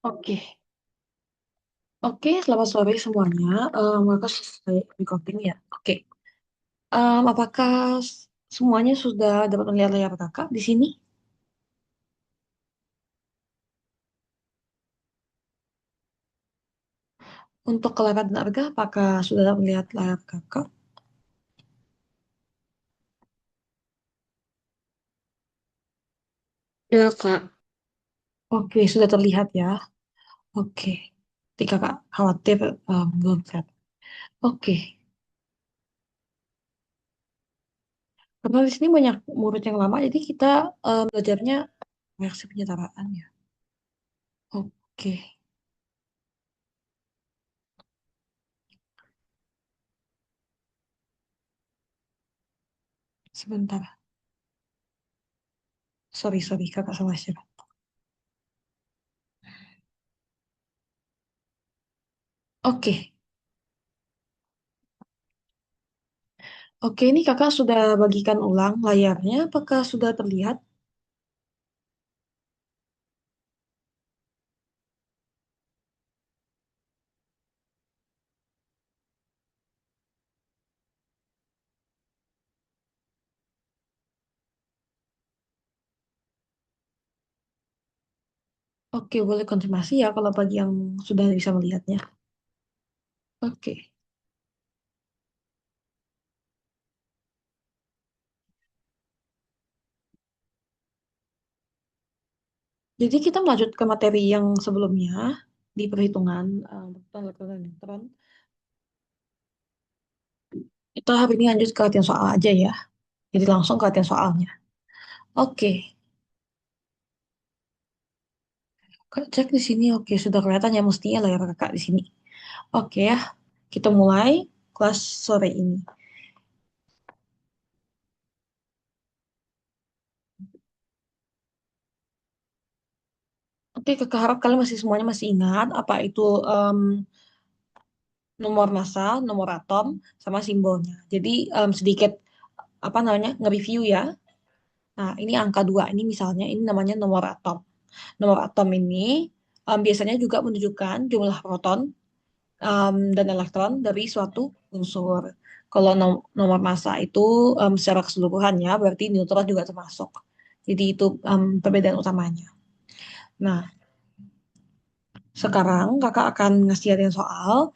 Oke, oke, selamat sore semuanya. Kakak selesai recording ya? Oke. Apakah semuanya sudah dapat melihat layar kakak di sini? Untuk kelihatan dan harga, apakah sudah dapat melihat layar kakak? Ya, Kak. Oke, sudah terlihat ya. Oke. Jadi kakak khawatir belum terlihat. Oke. Karena di sini banyak murid yang lama, jadi kita belajarnya versi penyetaraan ya. Oke. Sebentar. Sorry, sorry, kakak salah share. Oke. Oke, ini kakak sudah bagikan ulang layarnya. Apakah sudah terlihat? Oke, boleh konfirmasi ya kalau bagi yang sudah bisa melihatnya. Oke, jadi kita melanjut ke materi yang sebelumnya di perhitungan proton, elektron, dan neutron. Kita hari ini lanjut ke latihan soal aja ya. Jadi langsung ke latihan soalnya. Oke, Kak, cek di sini. Oke, sudah kelihatan ya mestinya layar kakak di sini. Oke ya, kita mulai kelas sore ini. Oke, kakak harap kalian masih semuanya masih ingat apa itu nomor massa, nomor atom, sama simbolnya. Jadi sedikit apa namanya nge-review ya. Nah, ini angka 2 ini misalnya ini namanya nomor atom. Nomor atom ini biasanya juga menunjukkan jumlah proton dan elektron dari suatu unsur. Kalau nomor massa itu secara keseluruhannya berarti neutron juga termasuk. Jadi itu perbedaan utamanya. Nah, sekarang kakak akan ngasih hadiah soal.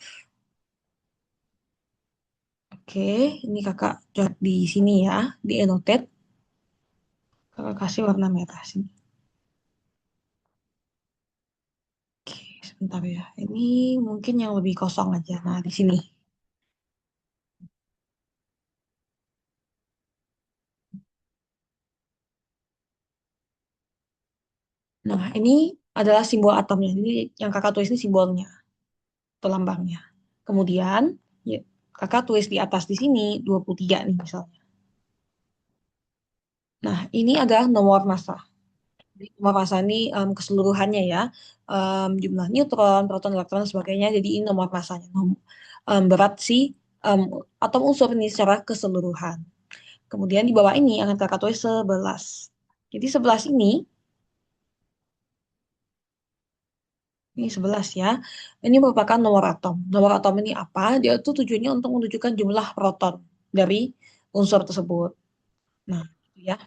Oke, ini kakak jot di sini ya, di annotate. Kakak kasih warna merah sini. Oke, sebentar ya. Ini mungkin yang lebih kosong aja. Nah, di sini. Nah, ini adalah simbol atomnya. Ini yang kakak tulis ini simbolnya, atau lambangnya. Kemudian, ya, kakak tulis di atas di sini 23 nih misalnya. Nah, ini adalah nomor massa. Jadi, nomor massa ini keseluruhannya ya. Jumlah neutron, proton, elektron, dan sebagainya. Jadi, ini nomor massanya. Berat si em, atom unsur ini secara keseluruhan. Kemudian di bawah ini akan kakak tulis 11. Jadi 11 ini 11 ya. Ini merupakan nomor atom. Nomor atom ini apa? Dia itu tujuannya untuk menunjukkan jumlah proton dari unsur tersebut. Nah, itu ya.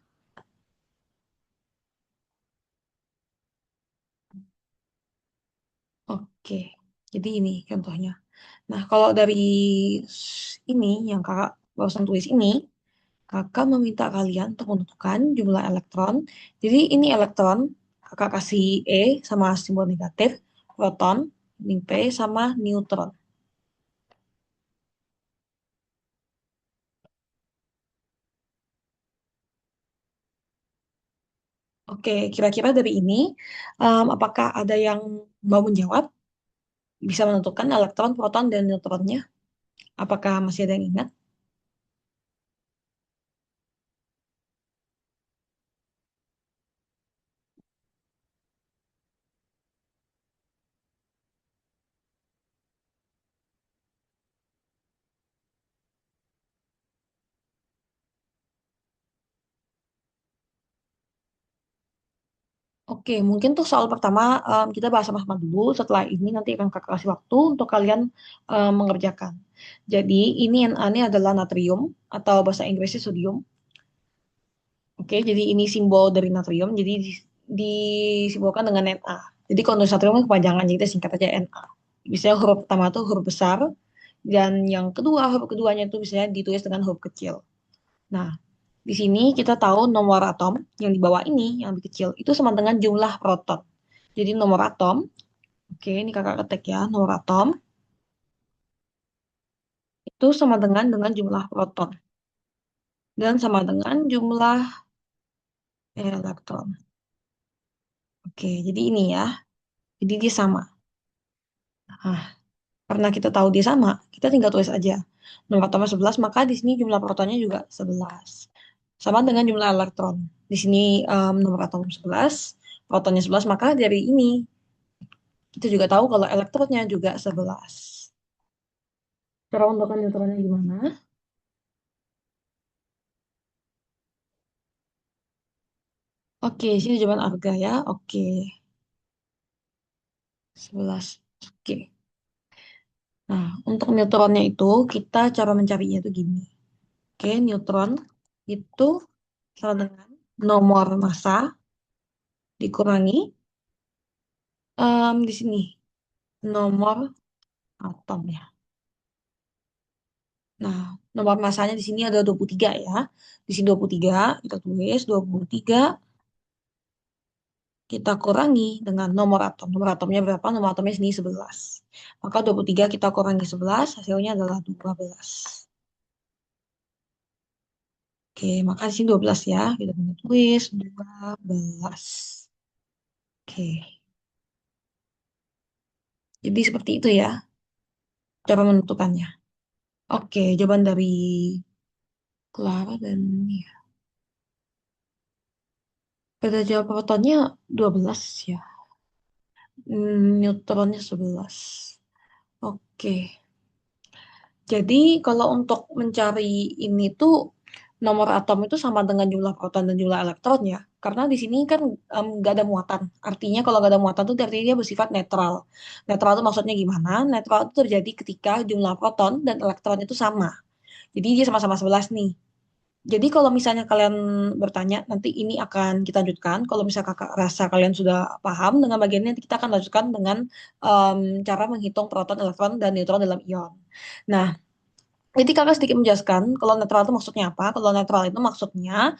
Oke. Jadi ini contohnya. Nah, kalau dari ini yang kakak barusan tulis ini, kakak meminta kalian untuk menentukan jumlah elektron. Jadi ini elektron, kakak kasih E sama simbol negatif, proton, ini P sama neutron. Oke, kira-kira dari ini, apakah ada yang mau menjawab? Bisa menentukan elektron, proton, dan neutronnya? Apakah masih ada yang ingat? Oke, mungkin tuh soal pertama kita bahas sama-sama dulu. Setelah ini nanti akan kakak kasih waktu untuk kalian mengerjakan. Jadi ini Na ini adalah natrium atau bahasa Inggrisnya sodium. Oke, jadi ini simbol dari natrium. Jadi disimbolkan dengan Na. Jadi kalau nulis natrium kan kepanjangan, jadi kita singkat aja Na. Biasanya huruf pertama tuh huruf besar, dan yang kedua huruf keduanya itu biasanya ditulis dengan huruf kecil. Nah, di sini kita tahu nomor atom yang di bawah ini yang lebih kecil itu sama dengan jumlah proton. Jadi nomor atom, oke ini kakak ketik ya, nomor atom itu sama dengan jumlah proton dan sama dengan jumlah elektron. Oke, jadi ini ya. Jadi dia sama. Nah, karena kita tahu dia sama, kita tinggal tulis aja. Nomor atomnya 11, maka di sini jumlah protonnya juga 11. Sama dengan jumlah elektron. Di sini nomor atom 11, protonnya 11, maka dari ini kita juga tahu kalau elektronnya juga 11. Cara menentukan neutronnya gimana? Oke, sini jawaban Arga ya. Oke, 11. Oke. Nah, untuk neutronnya itu kita cara mencarinya itu gini. Oke, neutron itu sama dengan nomor massa dikurangi di sini nomor atom ya. Nah, nomor massanya di sini ada 23 ya. Di sini 23 kita tulis 23 kita kurangi dengan nomor atom. Nomor atomnya berapa? Nomor atomnya sini 11. Maka 23 kita kurangi 11, hasilnya adalah 12. Oke, maka di sini 12 ya. Kita punya tulis 12. Oke, jadi seperti itu ya cara menentukannya. Oke, jawaban dari Clara dan ya. Pada jawab protonnya 12 ya. Neutronnya 11. Oke. Jadi kalau untuk mencari ini tuh nomor atom itu sama dengan jumlah proton dan jumlah elektron ya. Karena di sini kan nggak ada muatan. Artinya kalau nggak ada muatan itu artinya dia bersifat netral. Netral itu maksudnya gimana? Netral itu terjadi ketika jumlah proton dan elektron itu sama. Jadi dia sama-sama 11 nih. Jadi kalau misalnya kalian bertanya, nanti ini akan kita lanjutkan. Kalau misalnya kakak rasa kalian sudah paham dengan bagian ini, nanti kita akan lanjutkan dengan cara menghitung proton, elektron, dan neutron dalam ion. Nah, jadi kakak sedikit menjelaskan kalau netral itu maksudnya apa. Kalau netral itu maksudnya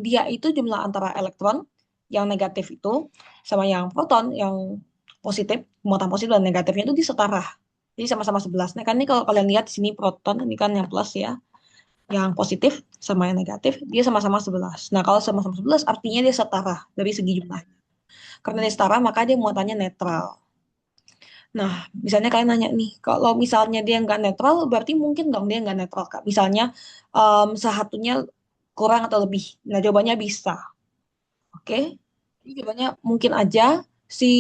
dia itu jumlah antara elektron yang negatif itu sama yang proton yang positif, muatan positif dan negatifnya itu disetara. Jadi sama-sama 11. Nah kan ini kalau kalian lihat di sini proton, ini kan yang plus ya, yang positif sama yang negatif, dia sama-sama 11. Nah, kalau sama-sama 11 artinya dia setara dari segi jumlah. Karena dia setara, maka dia muatannya netral. Nah, misalnya kalian nanya nih, kalau misalnya dia nggak netral, berarti mungkin dong dia nggak netral, Kak. Misalnya satunya kurang atau lebih. Nah, jawabannya bisa. Oke? Jadi jawabannya mungkin aja si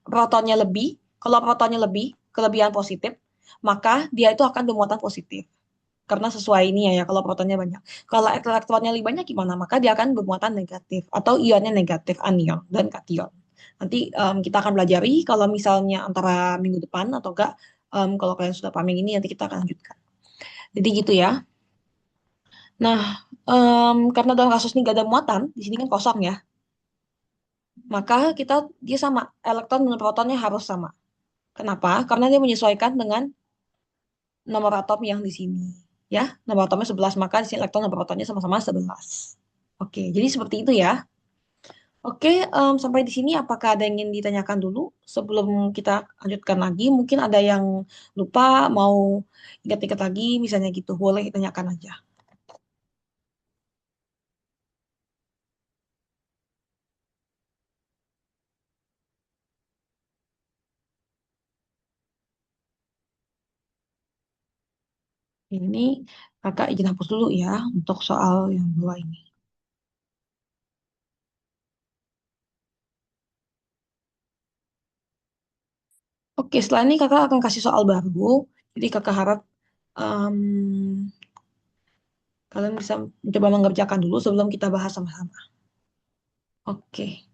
protonnya lebih. Kalau protonnya lebih, kelebihan positif, maka dia itu akan bermuatan positif. Karena sesuai ini ya, kalau protonnya banyak. Kalau elektronnya lebih banyak gimana? Maka dia akan bermuatan negatif atau ionnya negatif, anion dan kation. Nanti kita akan pelajari kalau misalnya antara minggu depan atau enggak, kalau kalian sudah paham yang ini nanti kita akan lanjutkan. Jadi gitu ya. Nah, karena dalam kasus ini gak ada muatan, di sini kan kosong ya, maka dia sama, elektron dan protonnya harus sama. Kenapa? Karena dia menyesuaikan dengan nomor atom yang di sini. Ya, nomor atomnya 11, maka di sini elektron dan protonnya sama-sama 11. Oke, jadi seperti itu ya. Oke, sampai di sini apakah ada yang ingin ditanyakan dulu sebelum kita lanjutkan lagi? Mungkin ada yang lupa, mau ingat-ingat lagi, misalnya gitu. Boleh tanyakan aja. Ini kakak izin hapus dulu ya untuk soal yang dua ini. Oke, setelah ini kakak akan kasih soal baru. Jadi kakak harap em, kalian bisa mencoba mengerjakan dulu sebelum kita bahas sama-sama. Oke.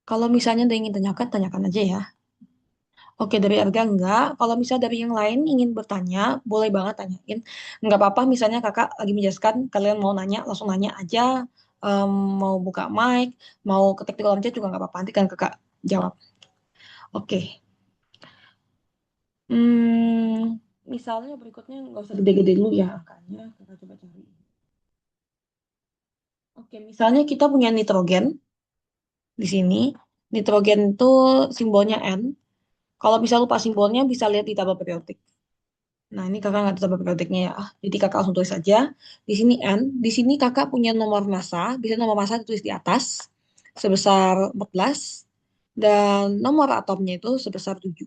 Kalau misalnya ada yang ingin tanyakan, tanyakan aja ya. Oke, dari harga enggak. Kalau misalnya dari yang lain ingin bertanya, boleh banget tanyain. Enggak apa-apa, misalnya kakak lagi menjelaskan, kalian mau nanya, langsung nanya aja. Em, mau buka mic, mau ketik di kolom chat juga nggak apa-apa. Nanti kan kakak jawab. Oke. Misalnya berikutnya nggak usah gede-gede dulu ya angkanya. Kita coba cari. Oke, misalnya kita punya nitrogen di sini. Nitrogen itu simbolnya N. Kalau bisa lupa simbolnya, bisa lihat di tabel periodik. Nah, ini kakak nggak tahu periodiknya ya. Jadi kakak langsung tulis saja. Di sini N. Di sini kakak punya nomor massa. Bisa nomor massa ditulis di atas. Sebesar 14. Dan nomor atomnya itu sebesar 7.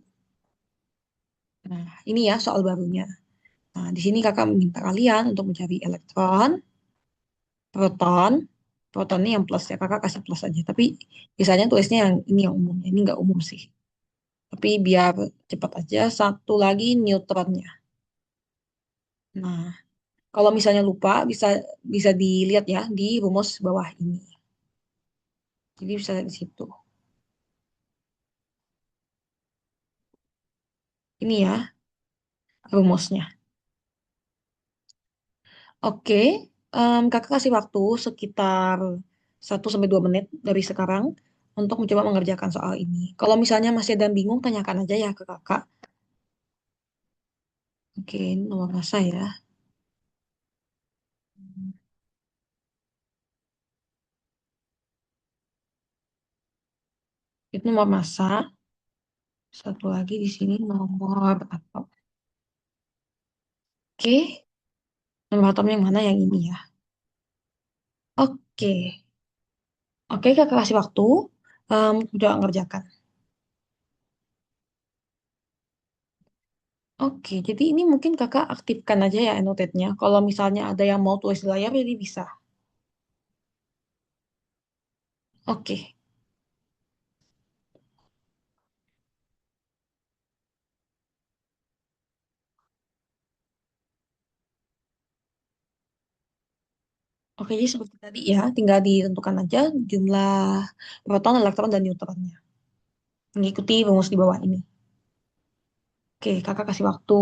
Nah, ini ya soal barunya. Nah, di sini kakak meminta kalian untuk mencari elektron, proton. Proton ini yang plus ya. Kakak kasih plus aja. Tapi biasanya tulisnya yang ini yang umum. Ini nggak umum sih. Tapi biar cepat aja. Satu lagi neutronnya. Nah, kalau misalnya lupa, bisa bisa dilihat ya di rumus bawah ini. Jadi bisa di situ. Ini ya rumusnya. Oke, kakak kasih waktu sekitar 1 sampai 2 menit dari sekarang untuk mencoba mengerjakan soal ini. Kalau misalnya masih ada yang bingung, tanyakan aja ya ke kakak. Oke, ini nomor masa ya. Itu nomor masa. Satu lagi di sini nomor atom. Oke, nomor atom yang mana yang ini ya? Oke, oke kakak kasih waktu. Coba ngerjakan. Oke, jadi ini mungkin kakak aktifkan aja ya annotate-nya. Kalau misalnya ada yang mau tulis di layar, jadi bisa. Oke, oke jadi seperti tadi ya, tinggal ditentukan aja jumlah proton, elektron, dan neutronnya. Mengikuti rumus di bawah ini. Oke, kakak kasih waktu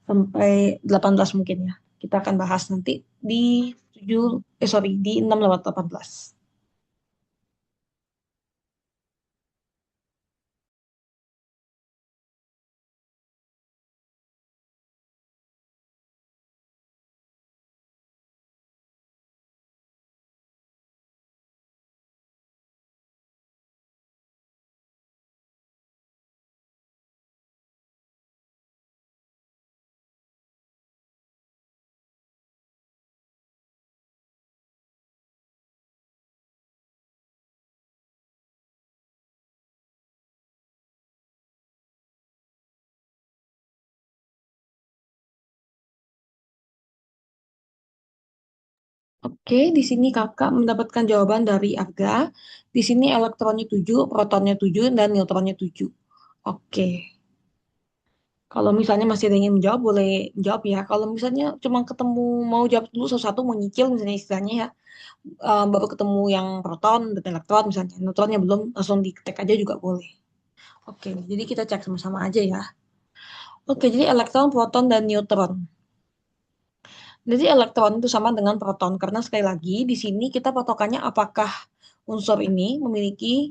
sampai 18 mungkin ya. Kita akan bahas nanti di 7, sorry, di 6 lewat 18. Oke, di sini kakak mendapatkan jawaban dari Arga. Di sini elektronnya 7, protonnya 7, dan neutronnya 7. Oke, kalau misalnya masih ada yang ingin menjawab, boleh jawab ya. Kalau misalnya cuma ketemu, mau jawab dulu satu-satu, mau nyicil misalnya istilahnya ya, baru ketemu yang proton dan elektron misalnya, neutronnya belum, langsung diketik aja juga boleh. Oke, jadi kita cek sama-sama aja ya. Oke, jadi elektron, proton, dan neutron. Jadi elektron itu sama dengan proton, karena sekali lagi di sini kita patokannya apakah unsur ini memiliki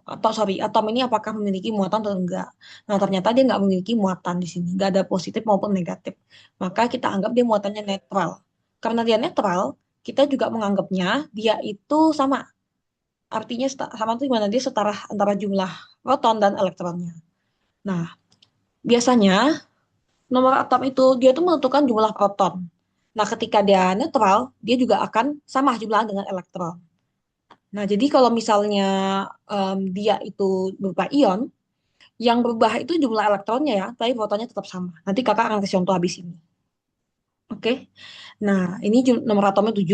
atau sorry atom ini apakah memiliki muatan atau enggak. Nah ternyata dia nggak memiliki muatan di sini, nggak ada positif maupun negatif. Maka kita anggap dia muatannya netral. Karena dia netral, kita juga menganggapnya dia itu sama. Artinya sama itu gimana dia setara antara jumlah proton dan elektronnya. Nah biasanya nomor atom itu dia tuh menentukan jumlah proton. Nah ketika dia netral, dia juga akan sama jumlah dengan elektron. Nah, jadi kalau misalnya dia itu berupa ion, yang berubah itu jumlah elektronnya ya, tapi protonnya tetap sama. Nanti kakak akan kasih contoh habis ini. Oke. Nah, ini nomor atomnya 7.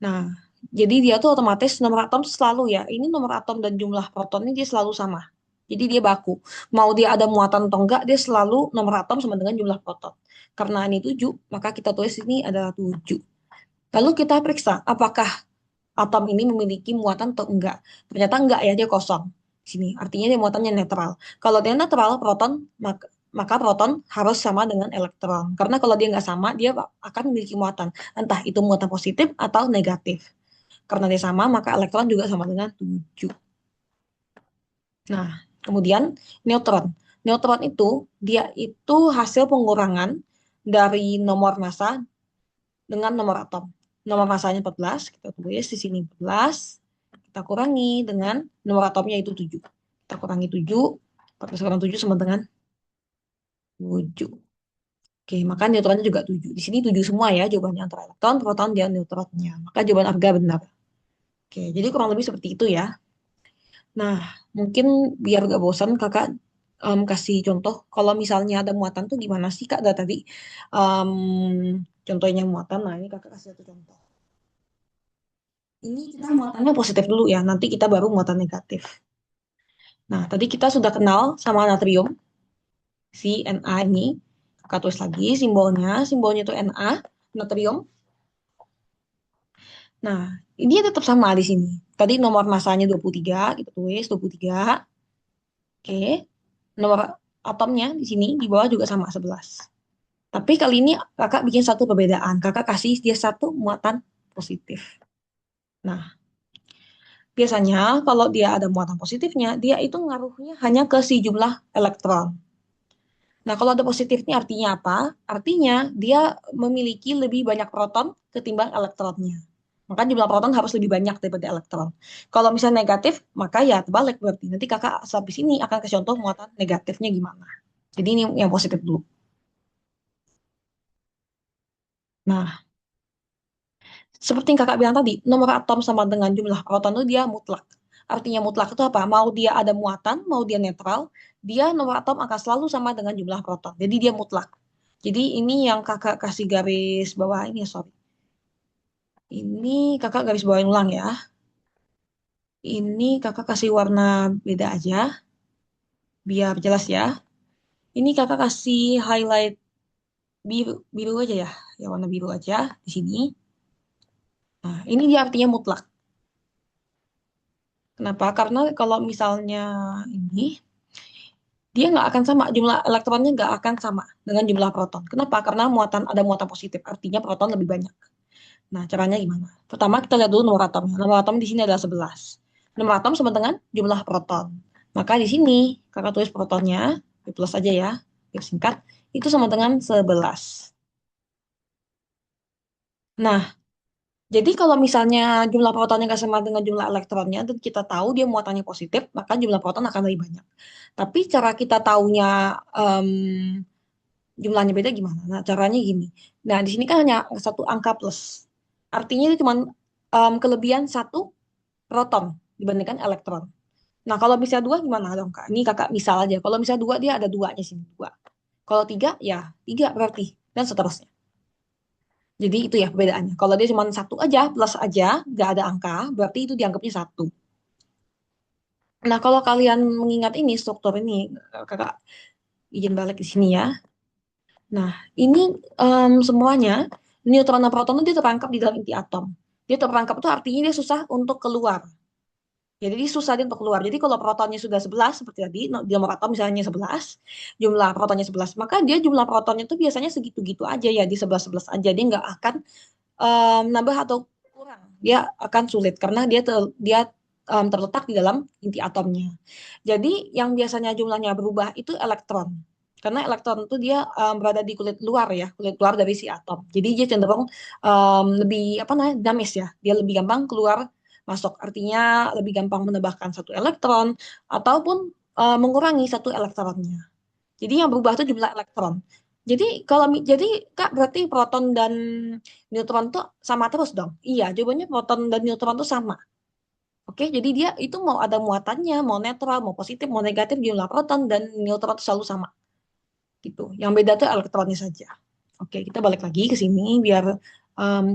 Nah, jadi dia tuh otomatis nomor atom selalu ya. Ini nomor atom dan jumlah protonnya dia selalu sama. Jadi dia baku. Mau dia ada muatan atau enggak, dia selalu nomor atom sama dengan jumlah proton. Karena ini 7, maka kita tulis ini adalah 7. Lalu kita periksa apakah atom ini memiliki muatan atau enggak. Ternyata enggak ya, dia kosong. Di sini artinya dia muatannya netral. Kalau dia netral, maka proton harus sama dengan elektron. Karena kalau dia nggak sama, dia akan memiliki muatan. Entah itu muatan positif atau negatif. Karena dia sama, maka elektron juga sama dengan 7. Nah, kemudian neutron. Neutron itu, dia itu hasil pengurangan dari nomor massa dengan nomor atom. Nomor massanya 14, kita tulis di sini 14, kita kurangi dengan nomor atomnya itu 7. Kita kurangi 7, 14 kurang 7 sama dengan 7. Oke, maka neutronnya juga 7. Di sini 7 semua ya jawabannya antara elektron, proton, dan neutronnya. Maka jawaban Arga benar. Oke, jadi kurang lebih seperti itu ya. Nah, mungkin biar gak bosan kakak kasih contoh. Kalau misalnya ada muatan tuh gimana sih kak? Dari tadi em, contohnya muatan. Nah, ini kakak kasih satu contoh. Ini kita muatannya positif dulu ya. Nanti kita baru muatan negatif. Nah, tadi kita sudah kenal sama natrium, si Na ini. Kakak tulis lagi simbolnya. Simbolnya itu Na, natrium. Nah, ini dia tetap sama di sini. Tadi nomor masanya 23, kita tulis 23. Oke. Nomor atomnya di sini di bawah juga sama 11. Tapi kali ini kakak bikin satu perbedaan. Kakak kasih dia satu muatan positif. Nah, biasanya kalau dia ada muatan positifnya, dia itu ngaruhnya hanya ke si jumlah elektron. Nah, kalau ada positif ini artinya apa? Artinya dia memiliki lebih banyak proton ketimbang elektronnya. Maka jumlah proton harus lebih banyak daripada elektron. Kalau misalnya negatif, maka ya terbalik berarti. Nanti kakak habis ini akan kasih contoh muatan negatifnya gimana. Jadi ini yang positif dulu. Nah, seperti yang kakak bilang tadi, nomor atom sama dengan jumlah proton itu dia mutlak. Artinya mutlak itu apa? Mau dia ada muatan, mau dia netral, dia nomor atom akan selalu sama dengan jumlah proton. Jadi dia mutlak. Jadi ini yang kakak kasih garis bawah ini, sorry. Ini kakak garis bawahin ulang ya. Ini kakak kasih warna beda aja, biar jelas ya. Ini kakak kasih highlight biru, biru aja ya, ya warna biru aja di sini. Nah, ini dia artinya mutlak. Kenapa? Karena kalau misalnya ini, dia nggak akan sama, jumlah elektronnya nggak akan sama dengan jumlah proton. Kenapa? Karena ada muatan positif, artinya proton lebih banyak. Nah, caranya gimana? Pertama, kita lihat dulu nomor atomnya. Nomor atom di sini adalah 11. Nomor atom sama dengan jumlah proton. Maka di sini, kakak tulis protonnya, plus aja ya, biar singkat, itu sama dengan 11. Nah, jadi kalau misalnya jumlah protonnya nggak sama dengan jumlah elektronnya, dan kita tahu dia muatannya positif, maka jumlah proton akan lebih banyak. Tapi cara kita taunya em, jumlahnya beda gimana? Nah, caranya gini. Nah, di sini kan hanya satu angka plus. Artinya itu cuma kelebihan satu proton dibandingkan elektron. Nah, kalau bisa dua gimana dong, Kak? Ini kakak misal aja. Kalau bisa dua, dia ada duanya sini, dua. Kalau tiga, ya tiga berarti. Dan seterusnya. Jadi itu ya perbedaannya. Kalau dia cuma satu aja, plus aja, nggak ada angka, berarti itu dianggapnya satu. Nah, kalau kalian mengingat ini, struktur ini, kakak izin balik di sini ya. Nah, ini semuanya neutron dan proton itu dia terperangkap di dalam inti atom. Dia terperangkap itu artinya dia susah untuk keluar. Jadi dia susah dia untuk keluar. Jadi kalau protonnya sudah 11 seperti tadi, di nomor atom misalnya 11, jumlah protonnya 11, maka dia jumlah protonnya itu biasanya segitu-gitu aja ya, di 11-11 aja. Dia nggak akan nambah atau kurang. Dia akan sulit karena dia terletak di dalam inti atomnya. Jadi yang biasanya jumlahnya berubah itu elektron. Karena elektron itu dia berada di kulit luar ya, kulit luar dari si atom. Jadi dia cenderung lebih apa namanya dinamis ya. Dia lebih gampang keluar masuk. Artinya lebih gampang menambahkan satu elektron ataupun mengurangi satu elektronnya. Jadi yang berubah itu jumlah elektron. Jadi jadi Kak berarti proton dan neutron tuh sama terus dong? Iya, jawabannya proton dan neutron tuh sama. Oke, jadi dia itu mau ada muatannya, mau netral, mau positif, mau negatif, jumlah proton dan neutron itu selalu sama gitu. Yang beda tuh elektronnya saja. Oke, kita balik lagi ke sini biar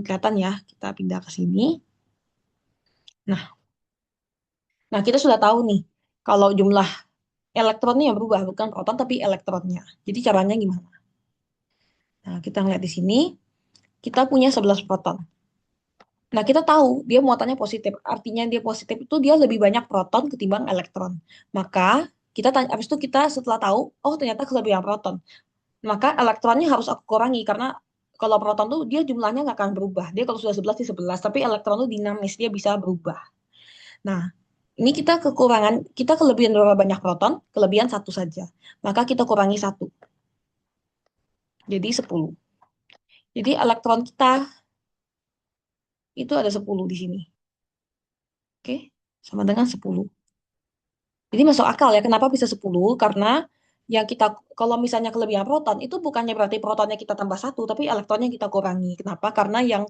kelihatan ya. Kita pindah ke sini. Nah, nah kita sudah tahu nih kalau jumlah elektronnya yang berubah bukan proton tapi elektronnya. Jadi caranya gimana? Nah, kita ngeliat di sini, kita punya 11 proton. Nah, kita tahu dia muatannya positif. Artinya dia positif itu dia lebih banyak proton ketimbang elektron. Maka kita tanya, habis itu kita setelah tahu, oh ternyata kelebihan proton. Maka elektronnya harus aku kurangi karena kalau proton tuh dia jumlahnya nggak akan berubah. Dia kalau sudah 11 di 11, tapi elektron tuh dinamis, dia bisa berubah. Nah, ini kita kekurangan, kita kelebihan berapa banyak proton? Kelebihan satu saja. Maka kita kurangi satu, jadi 10. Jadi elektron kita itu ada 10 di sini. Oke, sama dengan 10. Jadi masuk akal ya, kenapa bisa 10? Karena yang kita, kalau misalnya kelebihan proton, itu bukannya berarti protonnya kita tambah satu, tapi elektronnya kita kurangi. Kenapa? Karena yang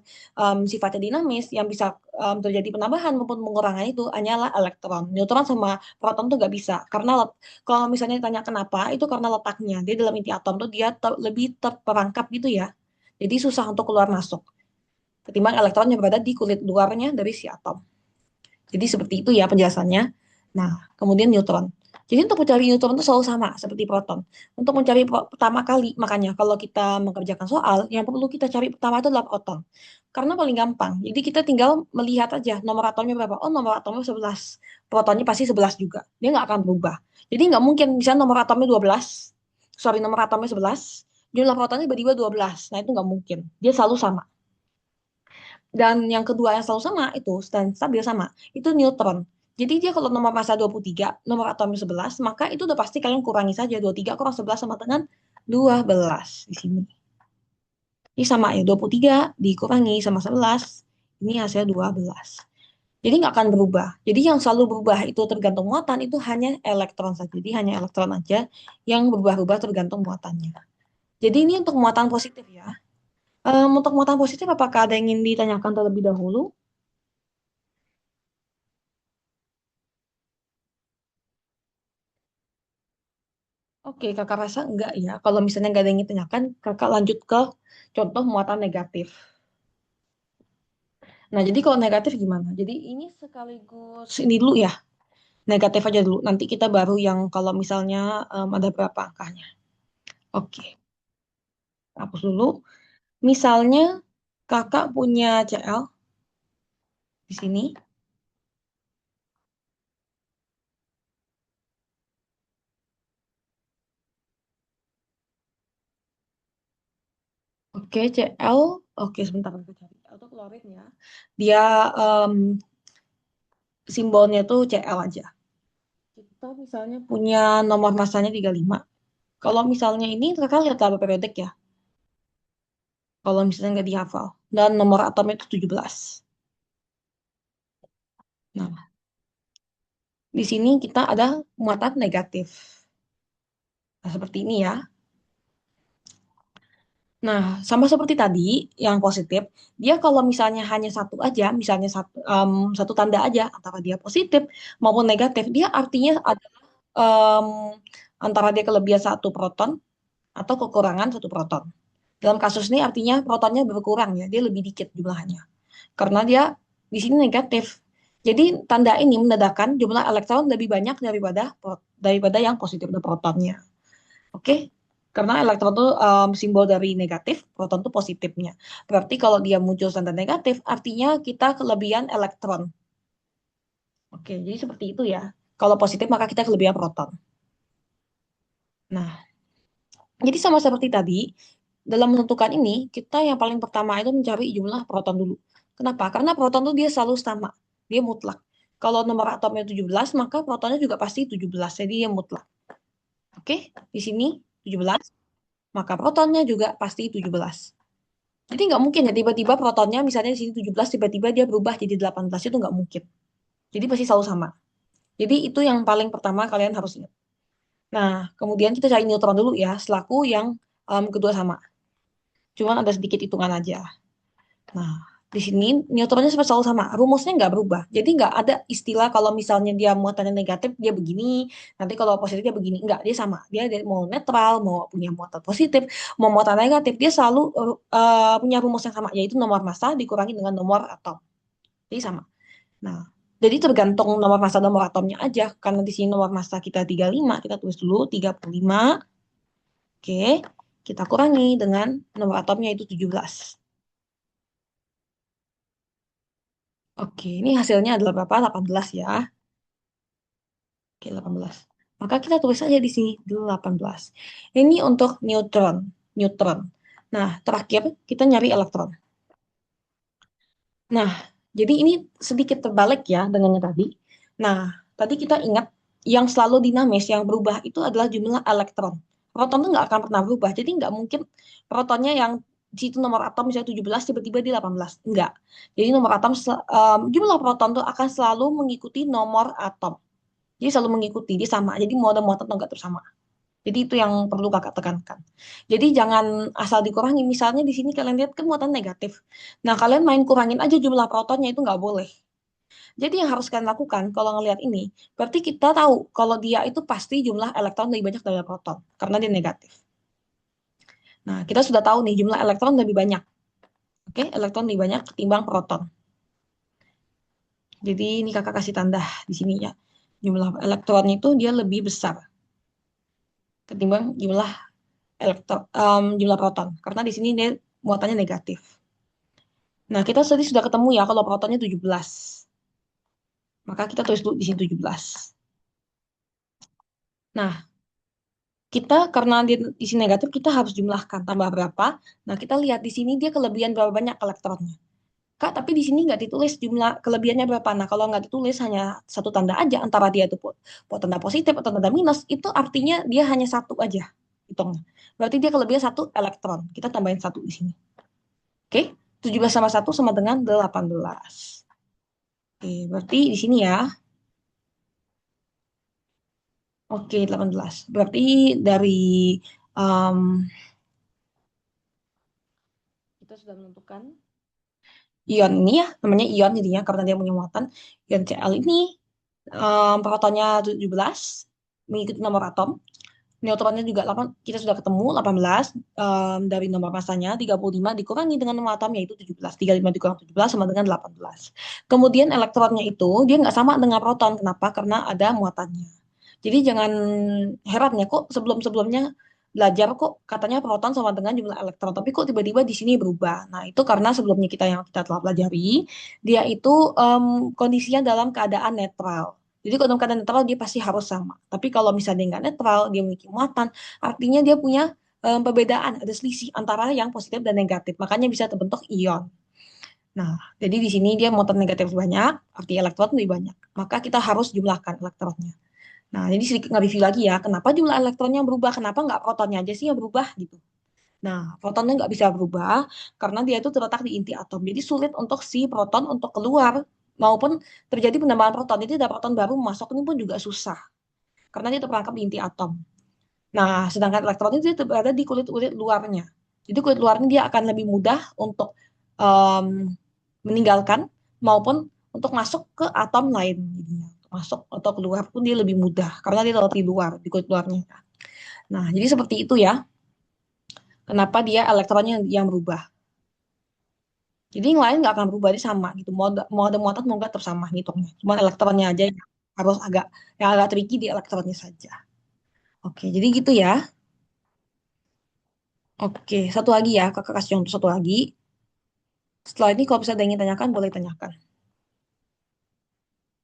sifatnya dinamis, yang bisa terjadi penambahan maupun pengurangan itu hanyalah elektron. Neutron sama proton tuh nggak bisa. Karena kalau misalnya ditanya kenapa, itu karena letaknya. Dia dalam inti atom tuh dia lebih terperangkap gitu ya. Jadi susah untuk keluar masuk. Ketimbang elektron yang berada di kulit luarnya dari si atom. Jadi seperti itu ya penjelasannya. Nah, kemudian neutron. Jadi untuk mencari neutron itu selalu sama seperti proton. Untuk mencari pertama kali, makanya kalau kita mengerjakan soal, yang perlu kita cari pertama itu adalah proton. Karena paling gampang. Jadi kita tinggal melihat aja nomor atomnya berapa. Oh, nomor atomnya 11. Protonnya pasti 11 juga. Dia nggak akan berubah. Jadi nggak mungkin, misalnya nomor atomnya 12. Sorry, nomor atomnya 11. Jumlah protonnya tiba-tiba 12. Nah, itu nggak mungkin. Dia selalu sama. Dan yang kedua yang selalu sama itu, dan stabil sama, itu neutron. Jadi dia kalau nomor massa 23, nomor atomnya 11, maka itu udah pasti kalian kurangi saja. 23 kurang 11 sama dengan 12 di sini. Ini sama ya, 23 dikurangi sama 11, ini hasilnya 12. Jadi nggak akan berubah. Jadi yang selalu berubah itu tergantung muatan, itu hanya elektron saja. Jadi hanya elektron aja yang berubah-ubah tergantung muatannya. Jadi ini untuk muatan positif ya. Untuk muatan positif, apakah ada yang ingin ditanyakan terlebih dahulu? Oke, kakak rasa enggak ya. Kalau misalnya nggak ada yang ditanyakan, kakak lanjut ke contoh muatan negatif. Nah, jadi kalau negatif gimana? Jadi ini sekaligus ini dulu ya, negatif aja dulu. Nanti kita baru yang kalau misalnya ada berapa angkanya. Oke, hapus dulu. Misalnya kakak punya CL di sini. Oke, CL. Oke, sebentar aku cari. Atau klorin ya. Dia em, simbolnya tuh CL aja. Kita misalnya punya nomor massanya 35. Kalau misalnya ini kakak lihat laba periodik ya. Kalau misalnya nggak dihafal. Dan nomor atomnya itu 17. Nah, di sini kita ada muatan negatif. Nah, seperti ini ya. Nah, sama seperti tadi yang positif, dia kalau misalnya hanya satu aja, misalnya satu tanda aja antara dia positif maupun negatif, dia artinya ada em, antara dia kelebihan satu proton atau kekurangan satu proton. Dalam kasus ini artinya protonnya berkurang ya, dia lebih dikit jumlahnya. Karena dia di sini negatif. Jadi tanda ini menandakan jumlah elektron lebih banyak daripada yang positif ada protonnya. Oke? Karena elektron itu simbol dari negatif, proton itu positifnya. Berarti kalau dia muncul tanda negatif, artinya kita kelebihan elektron. Oke, jadi seperti itu ya. Kalau positif maka kita kelebihan proton. Nah, jadi sama seperti tadi, dalam menentukan ini, kita yang paling pertama itu mencari jumlah proton dulu. Kenapa? Karena proton itu dia selalu sama. Dia mutlak. Kalau nomor atomnya 17, maka protonnya juga pasti 17. Jadi dia mutlak. Oke, di sini 17, maka protonnya juga pasti 17. Jadi nggak mungkin ya tiba-tiba protonnya misalnya di sini 17, tiba-tiba dia berubah jadi 18. Itu nggak mungkin. Jadi pasti selalu sama. Jadi itu yang paling pertama kalian harus ingat. Nah, kemudian kita cari neutron dulu ya, selaku yang kedua sama. Cuman ada sedikit hitungan aja. Nah, di sini neutronnya selalu sama, rumusnya nggak berubah. Jadi nggak ada istilah kalau misalnya dia muatannya negatif, dia begini, nanti kalau positif dia begini. Nggak, dia sama. Mau netral, mau punya muatan positif, mau muatan negatif, dia selalu punya rumus yang sama, yaitu nomor massa dikurangi dengan nomor atom. Jadi sama. Nah, jadi tergantung nomor massa nomor atomnya aja. Karena di sini nomor massa kita 35, kita tulis dulu 35. Oke, kita kurangi dengan nomor atomnya itu 17. Oke, ini hasilnya adalah berapa? 18 ya. Oke, 18. Maka kita tulis aja di sini 18. Ini untuk neutron. Neutron. Nah, terakhir kita nyari elektron. Nah, jadi ini sedikit terbalik ya dengan yang tadi. Nah, tadi kita ingat yang selalu dinamis, yang berubah itu adalah jumlah elektron. Proton itu nggak akan pernah berubah. Jadi nggak mungkin protonnya yang di situ nomor atom misalnya 17 tiba-tiba di 18. Enggak. Jadi nomor atom jumlah proton itu akan selalu mengikuti nomor atom. Jadi selalu mengikuti, dia sama. Jadi mau ada muatan atau enggak terus sama. Jadi itu yang perlu kakak tekankan. Jadi jangan asal dikurangi. Misalnya di sini kalian lihat kan muatan negatif. Nah kalian main kurangin aja jumlah protonnya itu nggak boleh. Jadi yang harus kalian lakukan kalau ngelihat ini, berarti kita tahu kalau dia itu pasti jumlah elektron lebih banyak dari proton karena dia negatif. Nah kita sudah tahu nih jumlah elektron lebih banyak. Oke, elektron lebih banyak ketimbang proton. Jadi ini kakak kasih tanda di sini ya. Jumlah elektronnya itu dia lebih besar ketimbang jumlah proton karena di sini dia muatannya negatif. Nah, kita tadi sudah ketemu ya kalau protonnya 17. Maka kita tulis dulu di sini 17. Nah, kita karena di sini negatif kita harus jumlahkan tambah berapa. Nah, kita lihat di sini dia kelebihan berapa banyak elektronnya. Kak, tapi di sini nggak ditulis jumlah kelebihannya berapa. Nah, kalau nggak ditulis hanya satu tanda aja antara dia itu tanda positif atau tanda minus, itu artinya dia hanya satu aja hitungnya. Berarti dia kelebihan satu elektron. Kita tambahin satu di sini. Oke, 17 sama satu sama dengan 18. Oke, berarti di sini ya. Oke, 18. Berarti dari um, kita sudah menentukan ion ini ya, namanya ion jadinya karena dia punya muatan. Ion Cl ini protonnya 17, mengikuti nomor atom. Neutronnya juga 8, kita sudah ketemu 18 dari nomor masanya 35 dikurangi dengan nomor atom yaitu 17. 35 dikurang 17 sama dengan 18. Kemudian elektronnya itu dia nggak sama dengan proton. Kenapa? Karena ada muatannya. Jadi jangan heran ya kok sebelum-sebelumnya belajar kok katanya proton sama dengan jumlah elektron, tapi kok tiba-tiba di sini berubah. Nah, itu karena sebelumnya kita telah pelajari, dia itu kondisinya dalam keadaan netral. Jadi kalau dalam keadaan netral dia pasti harus sama. Tapi kalau misalnya dia nggak netral, dia memiliki muatan, artinya dia punya perbedaan, ada selisih antara yang positif dan negatif. Makanya bisa terbentuk ion. Nah, jadi di sini dia muatan negatif banyak, arti elektron lebih banyak. Maka kita harus jumlahkan elektronnya. Nah, jadi sedikit nge-review lagi ya, kenapa jumlah elektronnya berubah, kenapa nggak protonnya aja sih yang berubah gitu. Nah, protonnya nggak bisa berubah karena dia itu terletak di inti atom. Jadi sulit untuk si proton untuk keluar maupun terjadi penambahan proton. Jadi ada proton baru masuk ini pun juga susah karena dia terperangkap di inti atom. Nah, sedangkan elektron itu dia berada di kulit-kulit luarnya. Jadi kulit luarnya dia akan lebih mudah untuk em, meninggalkan maupun untuk masuk ke atom lain. Jadinya. Masuk atau keluar pun dia lebih mudah karena dia terletak di luar, di kulit luarnya. Nah, jadi seperti itu ya. Kenapa dia elektronnya yang berubah. Jadi yang lain nggak akan berubah, dia sama gitu. Mau ada muatan mau nggak tetap sama hitungnya. Cuma elektronnya aja yang harus agak tricky di elektronnya saja. Oke, jadi gitu ya. Oke, satu lagi ya, kakak kasih contoh satu lagi. Setelah ini kalau bisa ada yang ingin tanyakan, boleh tanyakan.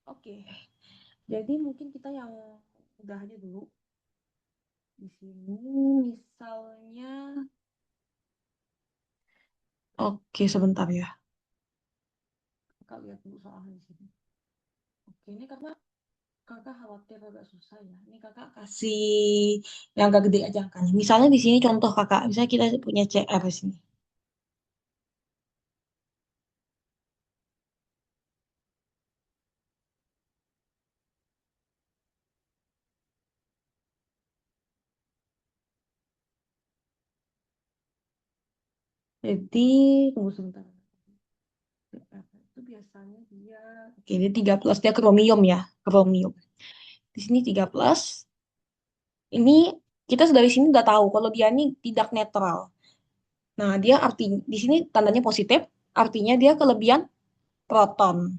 Oke, jadi mungkin kita yang udah aja dulu. Di sini misalnya, oke sebentar ya. Kakak lihat dulu soalnya di sini. Oke, ini karena kakak khawatir agak susah ya. Ini kakak kasih yang agak gede aja angkanya. Misalnya di sini contoh kakak, misalnya kita punya CR di sini. Jadi, tunggu sebentar. CR itu biasanya dia, oke ini 13, dia kromium ya, kromium. Di sini 13, ini kita dari sini udah tahu kalau dia ini tidak netral. Nah, dia arti di sini tandanya positif, artinya dia kelebihan proton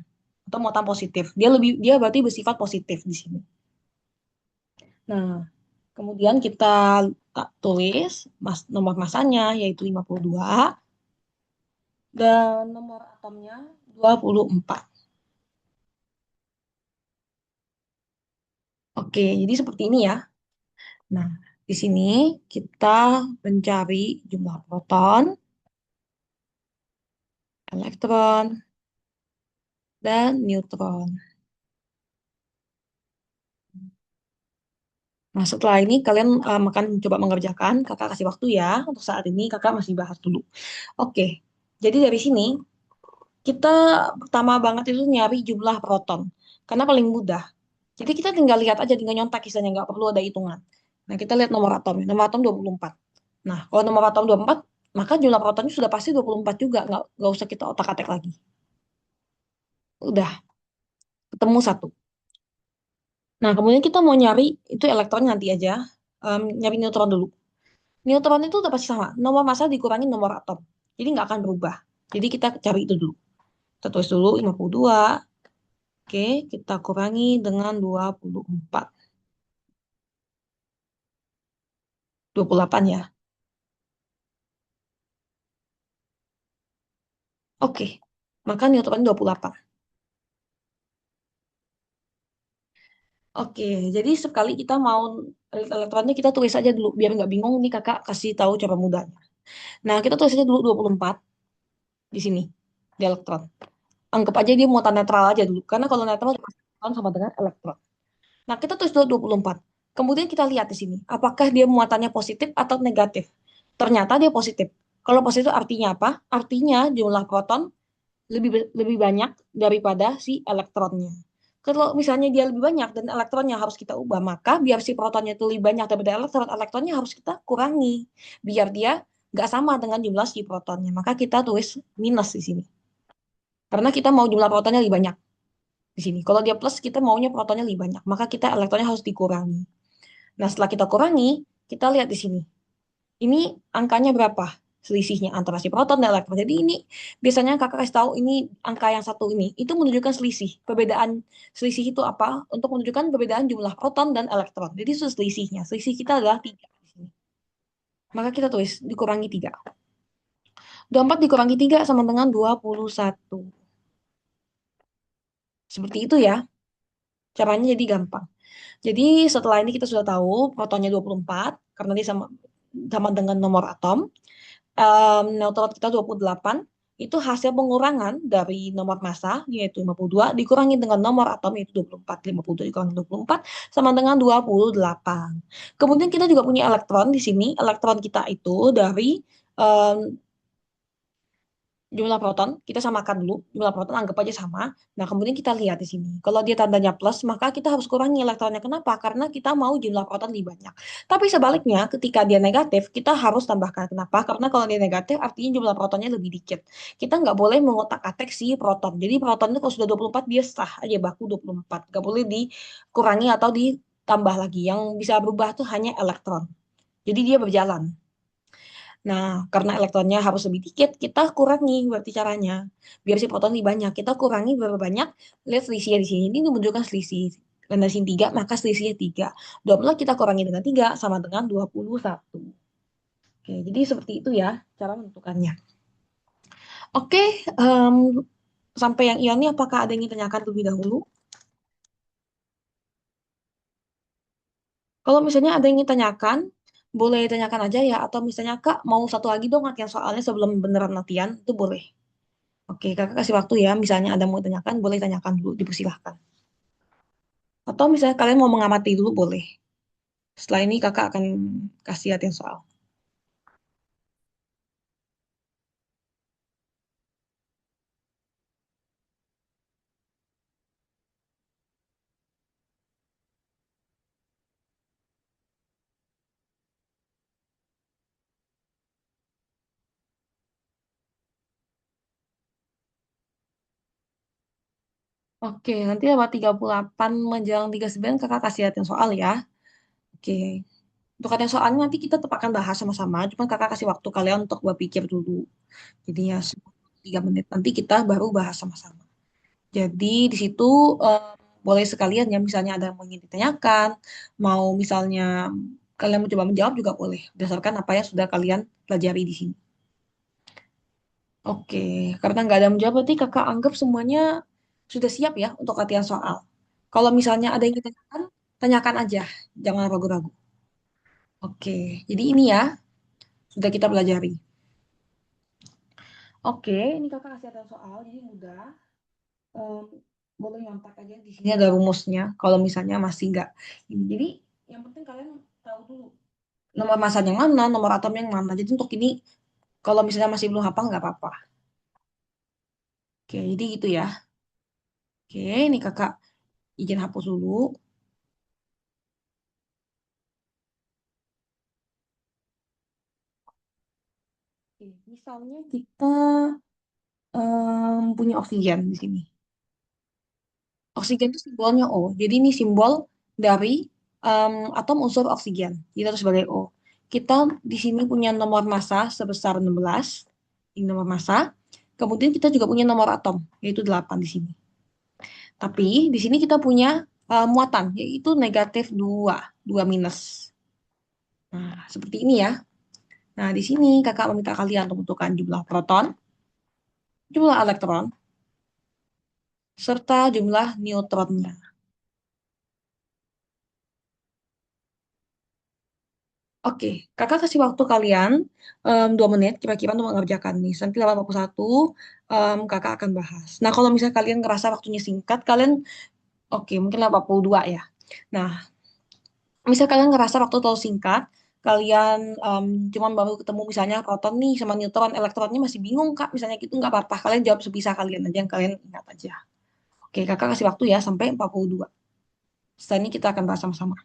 atau muatan positif. Dia berarti bersifat positif di sini. Nah, kemudian kita tulis nomor masanya yaitu 52 dan nomor atomnya 24. Oke, jadi seperti ini ya. Nah, di sini kita mencari jumlah proton, elektron, dan neutron. Nah, setelah ini kalian akan coba mengerjakan. Kakak kasih waktu ya. Untuk saat ini kakak masih bahas dulu. Oke, jadi dari sini kita pertama banget itu nyari jumlah proton. Karena paling mudah. Jadi kita tinggal lihat aja, tinggal nyontek kisahnya, nggak perlu ada hitungan. Nah, kita lihat nomor atomnya. Nomor atom 24. Nah, kalau nomor atom 24, maka jumlah protonnya sudah pasti 24 juga. Nggak usah kita otak-atik lagi. Udah, ketemu satu. Nah, kemudian kita mau nyari, itu elektron nanti aja. Nyari neutron dulu. Neutron itu udah pasti sama. Nomor massa dikurangi nomor atom. Jadi nggak akan berubah. Jadi kita cari itu dulu. Kita tulis dulu 52. Oke, kita kurangi dengan 24. 28 ya. Oke, maka neutron 28. Oke, jadi sekali kita mau elektronnya kita tulis aja dulu. Biar nggak bingung, nih kakak kasih tahu cara mudahnya. Nah, kita tulis aja dulu 24 di sini, di elektron. Anggap aja dia muatan netral aja dulu. Karena kalau netral sama dengan elektron. Nah, kita tulis dulu 24. Kemudian kita lihat di sini, apakah dia muatannya positif atau negatif. Ternyata dia positif. Kalau positif artinya apa? Artinya jumlah proton lebih banyak daripada si elektronnya. Kalau misalnya dia lebih banyak dan elektronnya harus kita ubah, maka biar si protonnya itu lebih banyak daripada elektron, elektronnya harus kita kurangi. Biar dia nggak sama dengan jumlah si protonnya. Maka kita tulis minus di sini. Karena kita mau jumlah protonnya lebih banyak di sini. Kalau dia plus, kita maunya protonnya lebih banyak. Maka kita elektronnya harus dikurangi. Nah, setelah kita kurangi, kita lihat di sini. Ini angkanya berapa? Selisihnya antara si proton dan elektron. Jadi ini biasanya kakak kasih tahu ini angka yang satu ini. Itu menunjukkan selisih. Perbedaan selisih itu apa? Untuk menunjukkan perbedaan jumlah proton dan elektron. Jadi itu selisihnya. Selisih kita adalah 3 di sini. Maka kita tulis dikurangi 3. 24 dikurangi 3 sama dengan 21. Seperti itu ya. Caranya jadi gampang. Jadi setelah ini kita sudah tahu protonnya 24 karena dia sama sama dengan nomor atom. Neutron kita 28 itu hasil pengurangan dari nomor massa yaitu 52 dikurangi dengan nomor atom yaitu 24. 52 dikurangi 24 sama dengan 28. Kemudian kita juga punya elektron di sini. Elektron kita itu dari em, jumlah proton, kita samakan dulu. Jumlah proton anggap aja sama. Nah, kemudian kita lihat di sini. Kalau dia tandanya plus, maka kita harus kurangi elektronnya. Kenapa? Karena kita mau jumlah proton lebih banyak. Tapi sebaliknya, ketika dia negatif, kita harus tambahkan. Kenapa? Karena kalau dia negatif, artinya jumlah protonnya lebih dikit. Kita nggak boleh mengotak-atik si proton. Jadi proton itu kalau sudah 24, dia sah aja baku 24. Nggak boleh dikurangi atau ditambah lagi. Yang bisa berubah tuh hanya elektron. Jadi dia berjalan. Nah, karena elektronnya harus lebih dikit, kita kurangi berarti caranya. Biar si proton lebih banyak, kita kurangi berapa banyak. Lihat selisihnya di sini. Ini menunjukkan selisih. Karena di sini 3, maka selisihnya 3. 20 kita kurangi dengan 3 sama dengan 21. Oke, jadi seperti itu ya cara menentukannya. Oke, em, sampai yang ini apakah ada yang ingin tanyakan terlebih dahulu? Kalau misalnya ada yang ingin tanyakan, boleh tanyakan aja ya. Atau misalnya Kak mau satu lagi dong latihan soalnya sebelum beneran latihan, itu boleh. Oke, kakak kasih waktu ya. Misalnya ada mau tanyakan, boleh tanyakan dulu, dipersilahkan. Atau misalnya kalian mau mengamati dulu, boleh. Setelah ini kakak akan kasih latihan soal. Oke, nanti lewat 38 menjelang 39 kakak kasih latihan soal ya. Oke, untuk latihan soalnya nanti kita tetap akan bahas sama-sama. Cuma kakak kasih waktu kalian untuk berpikir dulu. Jadi ya 3 menit. Nanti kita baru bahas sama-sama. Jadi di situ eh, boleh sekalian ya, misalnya ada yang mau ingin ditanyakan, mau misalnya kalian mencoba menjawab juga boleh, berdasarkan apa yang sudah kalian pelajari di sini. Oke, karena nggak ada yang menjawab, berarti kakak anggap semuanya sudah siap ya untuk latihan soal. Kalau misalnya ada yang ditanyakan, tanyakan aja, jangan ragu-ragu. Oke, jadi ini ya, sudah kita pelajari. Oke, ini kakak kasih ada soal, jadi mudah. Em, boleh nyontek aja di sini ada rumusnya. Kalau misalnya masih nggak ini, jadi yang penting kalian tahu dulu nomor massa yang mana, nomor atom yang mana. Jadi untuk ini, kalau misalnya masih belum hafal nggak apa-apa. Oke, jadi gitu ya. Oke, ini kakak izin hapus dulu. Oke, misalnya kita punya oksigen di sini. Oksigen itu simbolnya O. Jadi ini simbol dari atom unsur oksigen. Kita harus sebagai O. Kita di sini punya nomor massa sebesar 16. Ini nomor massa. Kemudian kita juga punya nomor atom, yaitu 8 di sini. Tapi di sini kita punya muatan, yaitu negatif 2, 2 minus. Nah, seperti ini ya. Nah, di sini kakak meminta kalian untuk menentukan jumlah proton, jumlah elektron, serta jumlah neutronnya. Oke, kakak kasih waktu kalian 2 menit kira-kira untuk mengerjakan nih. Nanti 81 kakak akan bahas. Nah, kalau misalnya kalian ngerasa waktunya singkat, kalian oke mungkin 82 ya. Nah, misal kalian ngerasa waktu terlalu singkat, kalian cuman baru ketemu misalnya proton nih sama neutron, elektronnya masih bingung kak, misalnya gitu nggak apa-apa. Kalian jawab sebisa kalian aja yang kalian ingat aja. Oke, kakak kasih waktu ya sampai 42. Setelah ini kita akan bahas sama-sama.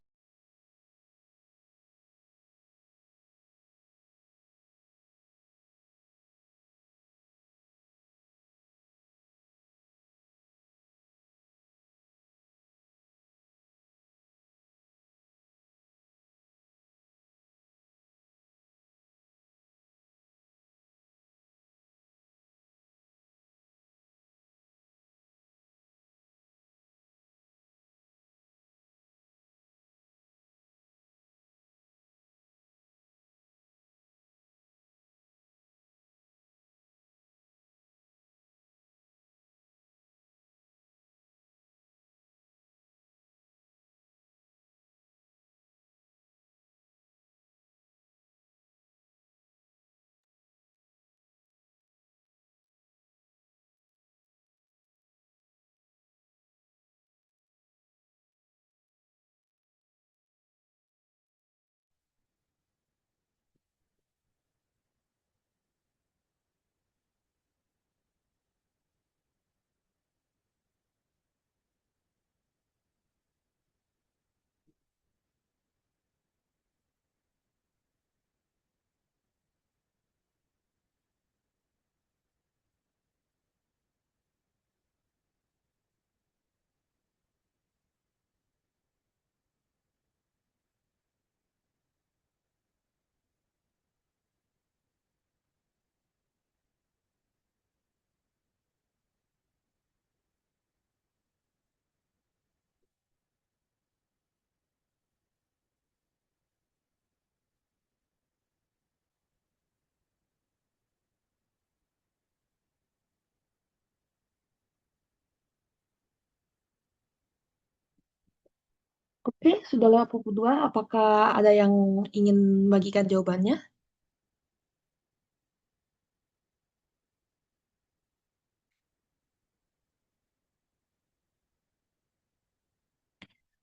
Oke, sudah lewat pukul 2. Apakah ada yang ingin bagikan jawabannya?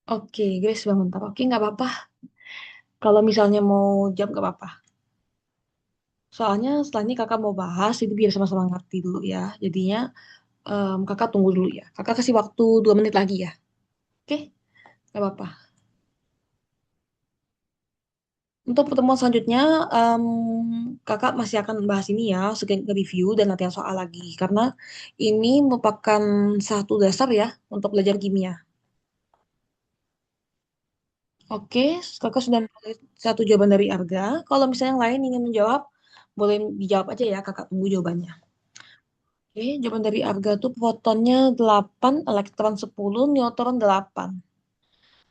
Oke, Grace sudah bentar. Oke, nggak apa-apa. Kalau misalnya mau jam nggak apa-apa. Soalnya setelah ini kakak mau bahas, itu biar sama-sama ngerti dulu ya. Jadinya kakak tunggu dulu ya. Kakak kasih waktu 2 menit lagi ya. Oke, nggak apa-apa. Untuk pertemuan selanjutnya, em, kakak masih akan bahas ini ya, review dan latihan soal lagi. Karena ini merupakan satu dasar ya untuk belajar kimia. Oke, kakak sudah menulis satu jawaban dari Arga. Kalau misalnya yang lain ingin menjawab, boleh dijawab aja ya, kakak tunggu jawabannya. Oke, jawaban dari Arga tuh protonnya 8, elektron 10, neutron 8.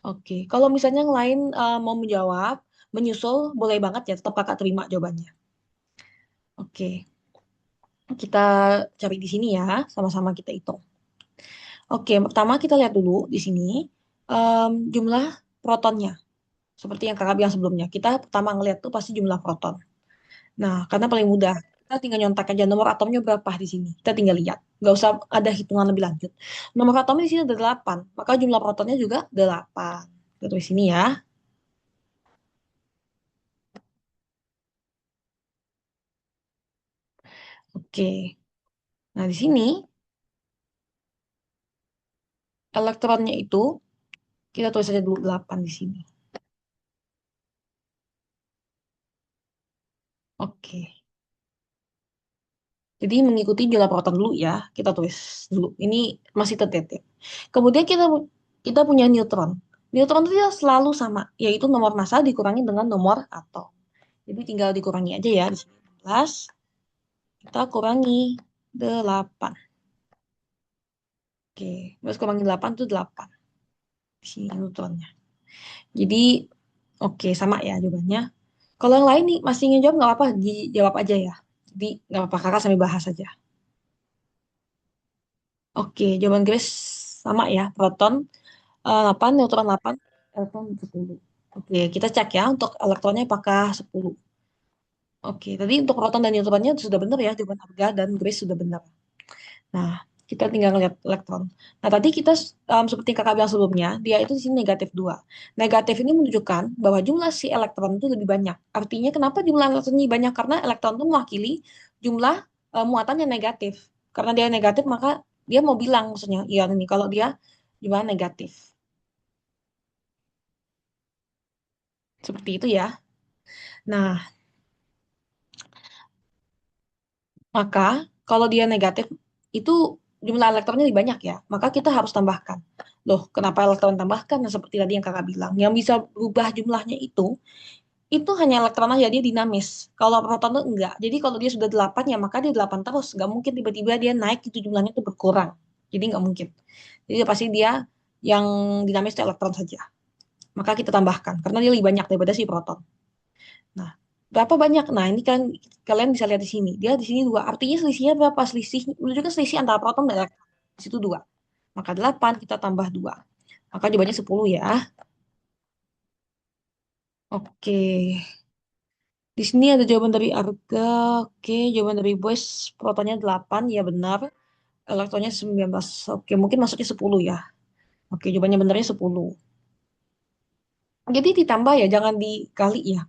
Oke, kalau misalnya yang lain mau menjawab, menyusul, boleh banget ya, tetap kakak terima jawabannya. Oke, kita cari di sini ya, sama-sama kita hitung. Oke, pertama kita lihat dulu di sini jumlah. protonnya. Seperti yang kakak bilang sebelumnya. Kita pertama ngeliat tuh pasti jumlah proton. Nah, karena paling mudah, kita tinggal nyontek aja nomor atomnya berapa di sini. Kita tinggal lihat. Nggak usah ada hitungan lebih lanjut. Nomor atomnya di sini ada 8. Maka jumlah protonnya juga 8. Kita tulis sini ya. Oke. Nah, di sini elektronnya itu kita tulis saja dulu 8 di sini. Oke. Jadi mengikuti jumlah proton dulu ya. Kita tulis dulu. Ini masih tertib. Kemudian kita punya neutron. Neutron itu dia selalu sama, yaitu nomor massa dikurangi dengan nomor atom. Jadi tinggal dikurangi aja ya. Di sini 16, kita kurangi 8. Oke, terus kurangi 8 itu 8. Di sini neutronnya. Jadi, oke, sama ya jawabannya. Kalau yang lain nih masih ingin jawab nggak apa-apa, dijawab aja ya. Jadi nggak apa-apa, kakak sambil bahas aja. Oke, jawaban Grace sama ya. Proton 8, neutron 8, elektron 10. Oke, kita cek ya untuk elektronnya apakah 10. Oke, tadi untuk proton dan neutronnya sudah benar ya, jawaban Arga dan Grace sudah benar. Nah, kita tinggal ngeliat elektron. Nah, tadi kita seperti kakak bilang sebelumnya, dia itu di sini negatif 2. Negatif ini menunjukkan bahwa jumlah si elektron itu lebih banyak. Artinya kenapa jumlah elektron ini banyak? Karena elektron itu mewakili jumlah muatannya negatif. Karena dia negatif, maka dia mau bilang maksudnya, iya ini kalau dia jumlah negatif. Seperti itu ya. Nah, maka kalau dia negatif, itu jumlah elektronnya lebih banyak ya. Maka kita harus tambahkan. Loh, kenapa elektron tambahkan? Nah, seperti tadi yang kakak bilang. Yang bisa berubah jumlahnya itu hanya elektron aja, dia dinamis. Kalau proton itu enggak. Jadi kalau dia sudah 8 ya maka dia 8 terus. Nggak mungkin tiba-tiba dia naik, itu jumlahnya itu berkurang. Jadi nggak mungkin. Jadi pasti dia yang dinamis itu elektron saja. Maka kita tambahkan. Karena dia lebih banyak daripada si proton. Nah, berapa banyak? Nah, ini kan kalian bisa lihat di sini. Dia di sini dua. Artinya selisihnya berapa? Selisih menunjukkan selisih antara proton dan elektron. Di situ dua. Maka 8 kita tambah 2. Maka jawabannya 10 ya. Oke. Di sini ada jawaban dari Arga. Oke, jawaban dari Boys protonnya 8 ya benar. Elektronnya 19. Oke, mungkin masuknya 10 ya. Oke, jawabannya benarnya 10. Jadi ditambah ya, jangan dikali ya.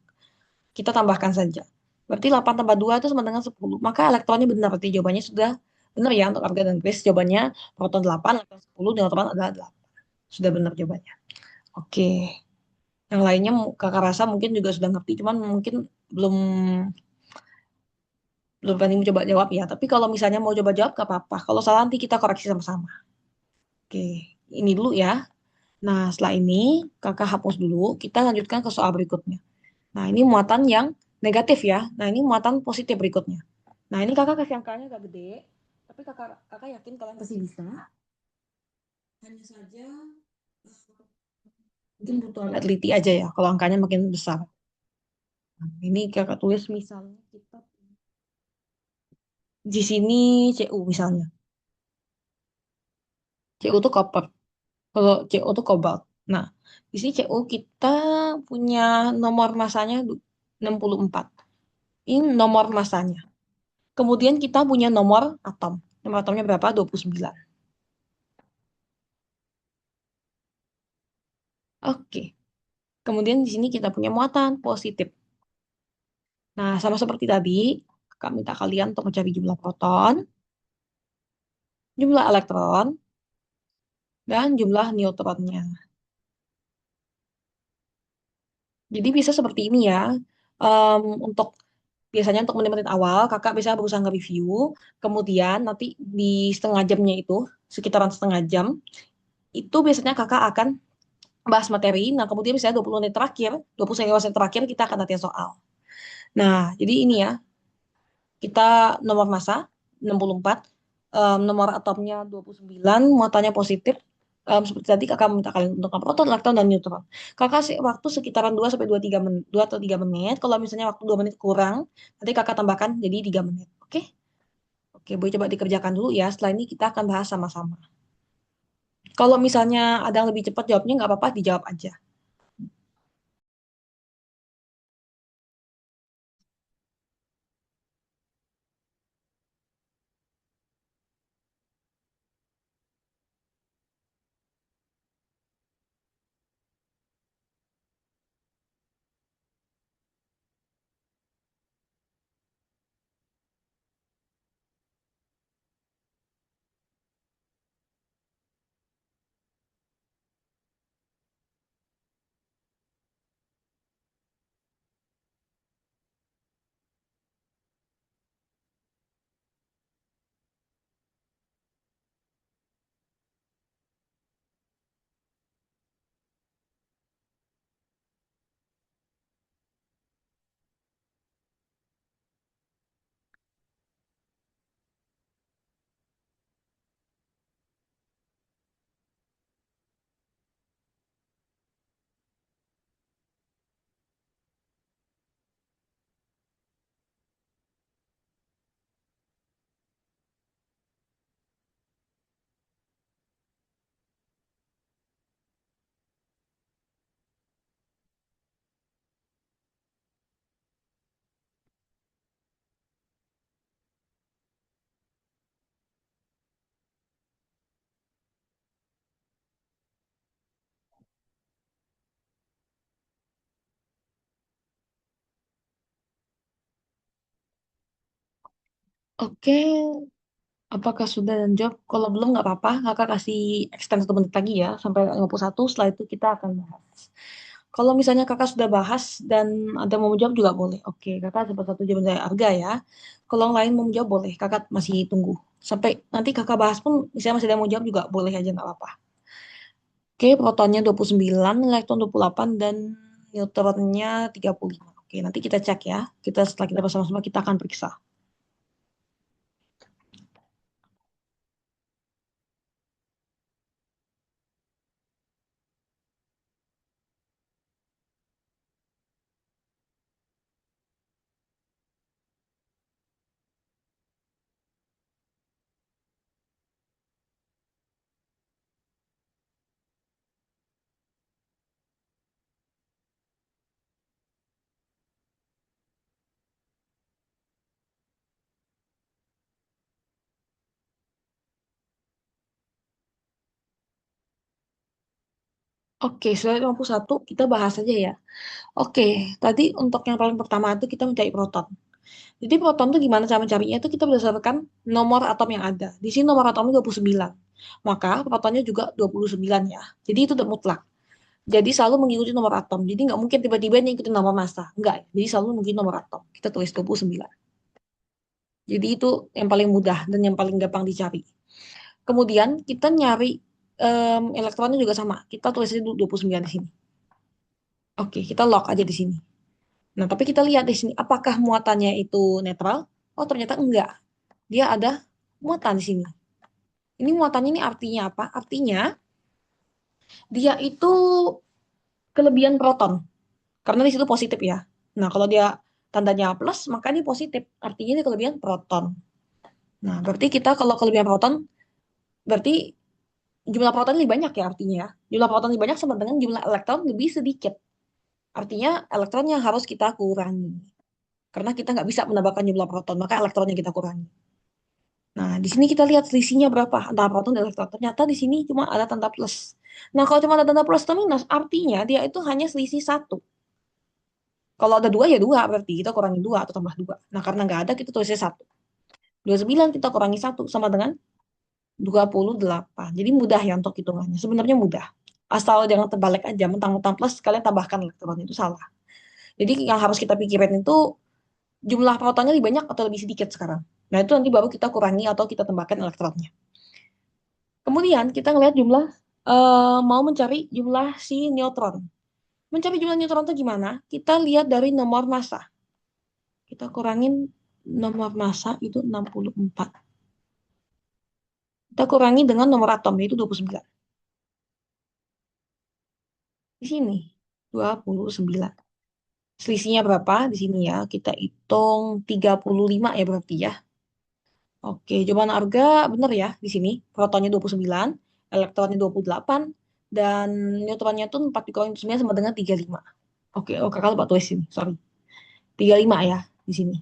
Kita tambahkan saja. Berarti 8 tambah 2 itu sama dengan 10. Maka elektronnya benar. Berarti jawabannya sudah benar ya untuk Arga dan Grace. Jawabannya proton 8, elektron 10, neutron adalah 8. Sudah benar jawabannya. Oke. Yang lainnya kakak rasa mungkin juga sudah ngerti. Cuman mungkin belum belum berani mau coba jawab ya. Tapi kalau misalnya mau coba jawab gak apa-apa. Kalau salah nanti kita koreksi sama-sama. Oke. Ini dulu ya. Nah, setelah ini kakak hapus dulu. Kita lanjutkan ke soal berikutnya. Nah, ini muatan yang negatif ya. Nah, ini muatan positif berikutnya. Nah, ini kakak kasih angkanya agak gede, tapi kakak yakin kalian pasti bisa. Hanya saja mungkin butuh agak teliti aja ya kalau angkanya makin besar. Nah, ini kakak tulis misalnya kita di sini CU misalnya. CU itu copper. Kalau CU itu kobalt. Nah, di sini CU kita punya nomor masanya 64. Ini nomor masanya. Kemudian kita punya nomor atom. Nomor atomnya berapa? 29. Oke. Kemudian di sini kita punya muatan positif. Nah, sama seperti tadi, kak minta kalian untuk mencari jumlah proton, jumlah elektron, dan jumlah neutronnya. Jadi bisa seperti ini ya. Untuk biasanya untuk menit-menit awal, kakak bisa berusaha nge-review, kemudian nanti di setengah jamnya itu, sekitaran setengah jam, itu biasanya kakak akan bahas materi. Nah, kemudian misalnya 20 menit terakhir, 20 menit terakhir kita akan latihan soal. Nah, jadi ini ya, kita nomor massa 64, nomor atomnya 29, muatannya positif. Seperti tadi kakak minta kalian untuk proton, elektron, dan neutron. Kakak sih waktu sekitaran 2 sampai 2 3 menit, 2 atau 3 menit. Kalau misalnya waktu 2 menit kurang, nanti kakak tambahkan jadi 3 menit. Oke? Oke, boleh coba dikerjakan dulu ya. Setelah ini kita akan bahas sama-sama. Kalau misalnya ada yang lebih cepat jawabnya, nggak apa-apa, dijawab aja. Oke, apakah sudah dan jawab? Kalau belum nggak apa-apa, kakak kasih extend 1 menit lagi ya, sampai 51. Setelah itu kita akan bahas. Kalau misalnya kakak sudah bahas dan ada mau jawab juga boleh. Oke, kakak dapat 1 jam dari Arga ya. Kalau yang lain mau jawab boleh, kakak masih tunggu. Sampai nanti kakak bahas pun, misalnya masih ada yang mau jawab juga boleh aja, nggak apa-apa. Oke, protonnya 29, elektron 28, dan neutronnya 35. Oke, nanti kita cek ya. Setelah kita bersama-sama, kita akan periksa. Oke, sudah 51, kita bahas aja ya. Oke, tadi untuk yang paling pertama itu kita mencari proton. Jadi proton itu gimana cara mencarinya itu kita berdasarkan nomor atom yang ada. Di sini nomor atomnya 29. Maka protonnya juga 29 ya. Jadi itu udah mutlak. Jadi selalu mengikuti nomor atom. Jadi nggak mungkin tiba-tiba ini ikutin nomor massa. Enggak. Jadi selalu mengikuti nomor atom. Kita tulis 29. Jadi itu yang paling mudah dan yang paling gampang dicari. Kemudian kita nyari elektronnya juga sama. Kita tulis aja dulu 29 di sini. Oke, kita lock aja di sini. Nah, tapi kita lihat di sini apakah muatannya itu netral? Oh, ternyata enggak. Dia ada muatan di sini. Ini muatannya ini artinya apa? Artinya dia itu kelebihan proton. Karena di situ positif ya. Nah, kalau dia tandanya plus, maka ini positif. Artinya ini kelebihan proton. Nah, berarti kita kalau kelebihan proton, berarti jumlah proton lebih banyak ya artinya ya. Jumlah proton lebih banyak sama dengan jumlah elektron lebih sedikit. Artinya elektron yang harus kita kurangi. Karena kita nggak bisa menambahkan jumlah proton, maka elektronnya kita kurangi. Nah, di sini kita lihat selisihnya berapa antara proton dan elektron. Ternyata di sini cuma ada tanda plus. Nah, kalau cuma ada tanda plus atau minus, artinya dia itu hanya selisih satu. Kalau ada dua ya dua, berarti kita kurangi dua atau tambah dua. Nah, karena nggak ada, kita tulisnya satu. 29 kita kurangi satu sama dengan 28. Jadi mudah ya untuk hitungannya. Sebenarnya mudah. Asal jangan terbalik aja, mentang-mentang plus kalian tambahkan elektron itu salah. Jadi yang harus kita pikirin itu jumlah protonnya lebih banyak atau lebih sedikit sekarang. Nah, itu nanti baru kita kurangi atau kita tambahkan elektronnya. Kemudian kita ngelihat jumlah mau mencari jumlah si neutron. Mencari jumlah neutron itu gimana? Kita lihat dari nomor massa. Kita kurangin nomor massa itu 64. Kita kurangi dengan nomor atom yaitu 29. Di sini 29. Selisihnya berapa? Di sini ya. Kita hitung 35 ya berarti ya. Oke, jawaban Arga benar ya di sini. Protonnya 29, elektronnya 28, dan neutronnya tuh 4 dikurangi 9 sama dengan 35. Oke, oh kakak lupa tulis sini, sorry. 35 ya di sini.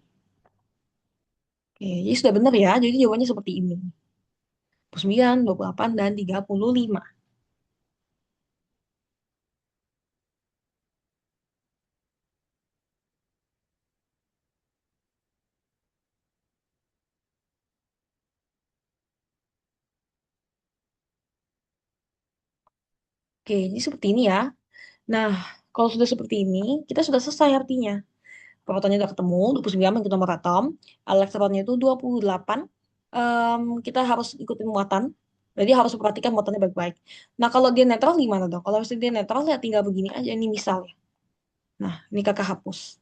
Oke, jadi sudah benar ya. Jadi jawabannya seperti ini. 29, 28, dan 35. Oke, jadi seperti ini ya. Nah, kalau sudah seperti ini, kita sudah selesai artinya. Protonnya udah ketemu, 29 mengikuti nomor atom. Elektronnya itu 28. Kita harus ikutin muatan. Jadi harus perhatikan muatannya baik-baik. Nah, kalau dia netral gimana dong? Kalau misalnya dia netral ya tinggal begini aja. Ini misalnya. Nah, ini kakak hapus.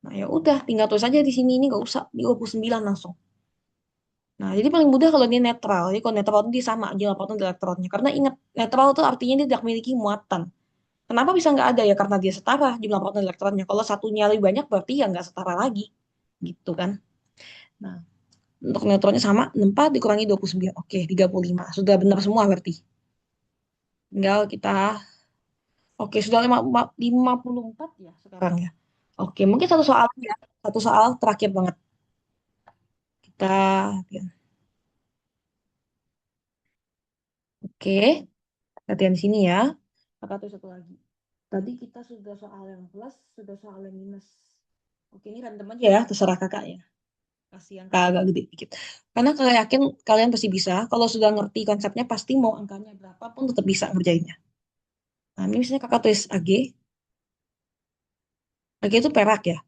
Nah, ya udah, tinggal tulis aja di sini. Ini nggak usah di 29 langsung. Nah, jadi paling mudah kalau dia netral. Jadi kalau netral itu dia sama jumlah proton dan elektronnya. Karena ingat, netral itu artinya dia tidak memiliki muatan. Kenapa bisa nggak ada ya? Karena dia setara jumlah proton dan elektronnya. Kalau satunya lebih banyak berarti ya nggak setara lagi. Gitu kan. Nah, untuk neutronnya sama, 4 dikurangi 29. Oke, 35. Sudah benar semua berarti. Tinggal kita, oke, sudah 54 ya sekarang ya. Oke, mungkin satu soal ya. Satu soal terakhir banget. Kita, oke, latihan di sini ya. Kakak tulis satu lagi. Tadi kita sudah soal yang plus, sudah soal yang minus. Oke, ini random aja ya, terserah kakak ya. Kasih yang agak gede dikit. Karena kalian yakin kalian pasti bisa. Kalau sudah ngerti konsepnya, pasti mau angkanya berapa pun tetap bisa ngerjainnya. Nah, ini misalnya kakak tulis AG. AG itu perak ya.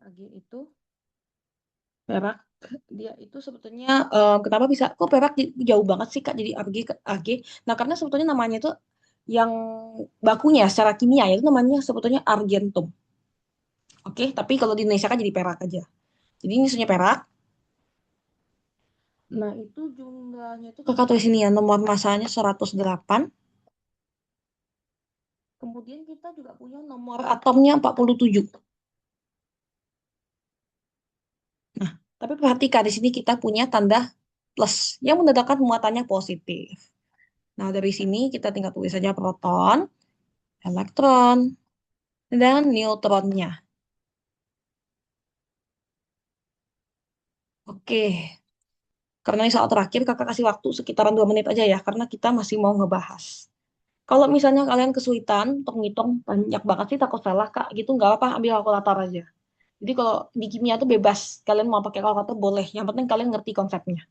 AG itu perak. Dia itu sebetulnya, kenapa bisa, kok perak jauh banget sih Kak jadi AG ke AG. Nah, karena sebetulnya namanya itu yang bakunya secara kimia itu namanya sebetulnya argentum. Oke, tapi kalau di Indonesia kan jadi perak aja. Jadi ini sebenarnya perak. Nah, itu jumlahnya itu kakak tulis ini ya, nomor masanya 108. Kemudian kita juga punya nomor atomnya 47. Nah, tapi perhatikan di sini kita punya tanda plus yang menandakan muatannya positif. Nah, dari sini kita tinggal tulis saja proton, elektron, dan neutronnya. Oke, karena ini soal terakhir, kakak kasih waktu sekitaran 2 menit aja ya, karena kita masih mau ngebahas. Kalau misalnya kalian kesulitan untuk ngitung banyak banget sih takut salah, Kak, gitu nggak apa-apa, ambil kalkulator aja. Jadi kalau di kimia tuh bebas, kalian mau pakai kalkulator boleh, yang penting kalian ngerti konsepnya.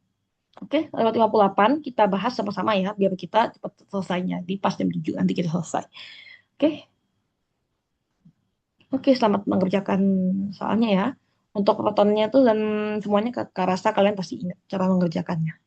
Oke, lewat 58 kita bahas sama-sama ya, biar kita cepat selesainya. Di pas jam 7 nanti kita selesai. Oke, oke, selamat mengerjakan soalnya ya. Untuk protonnya tuh dan semuanya Kak rasa kalian pasti ingat cara mengerjakannya.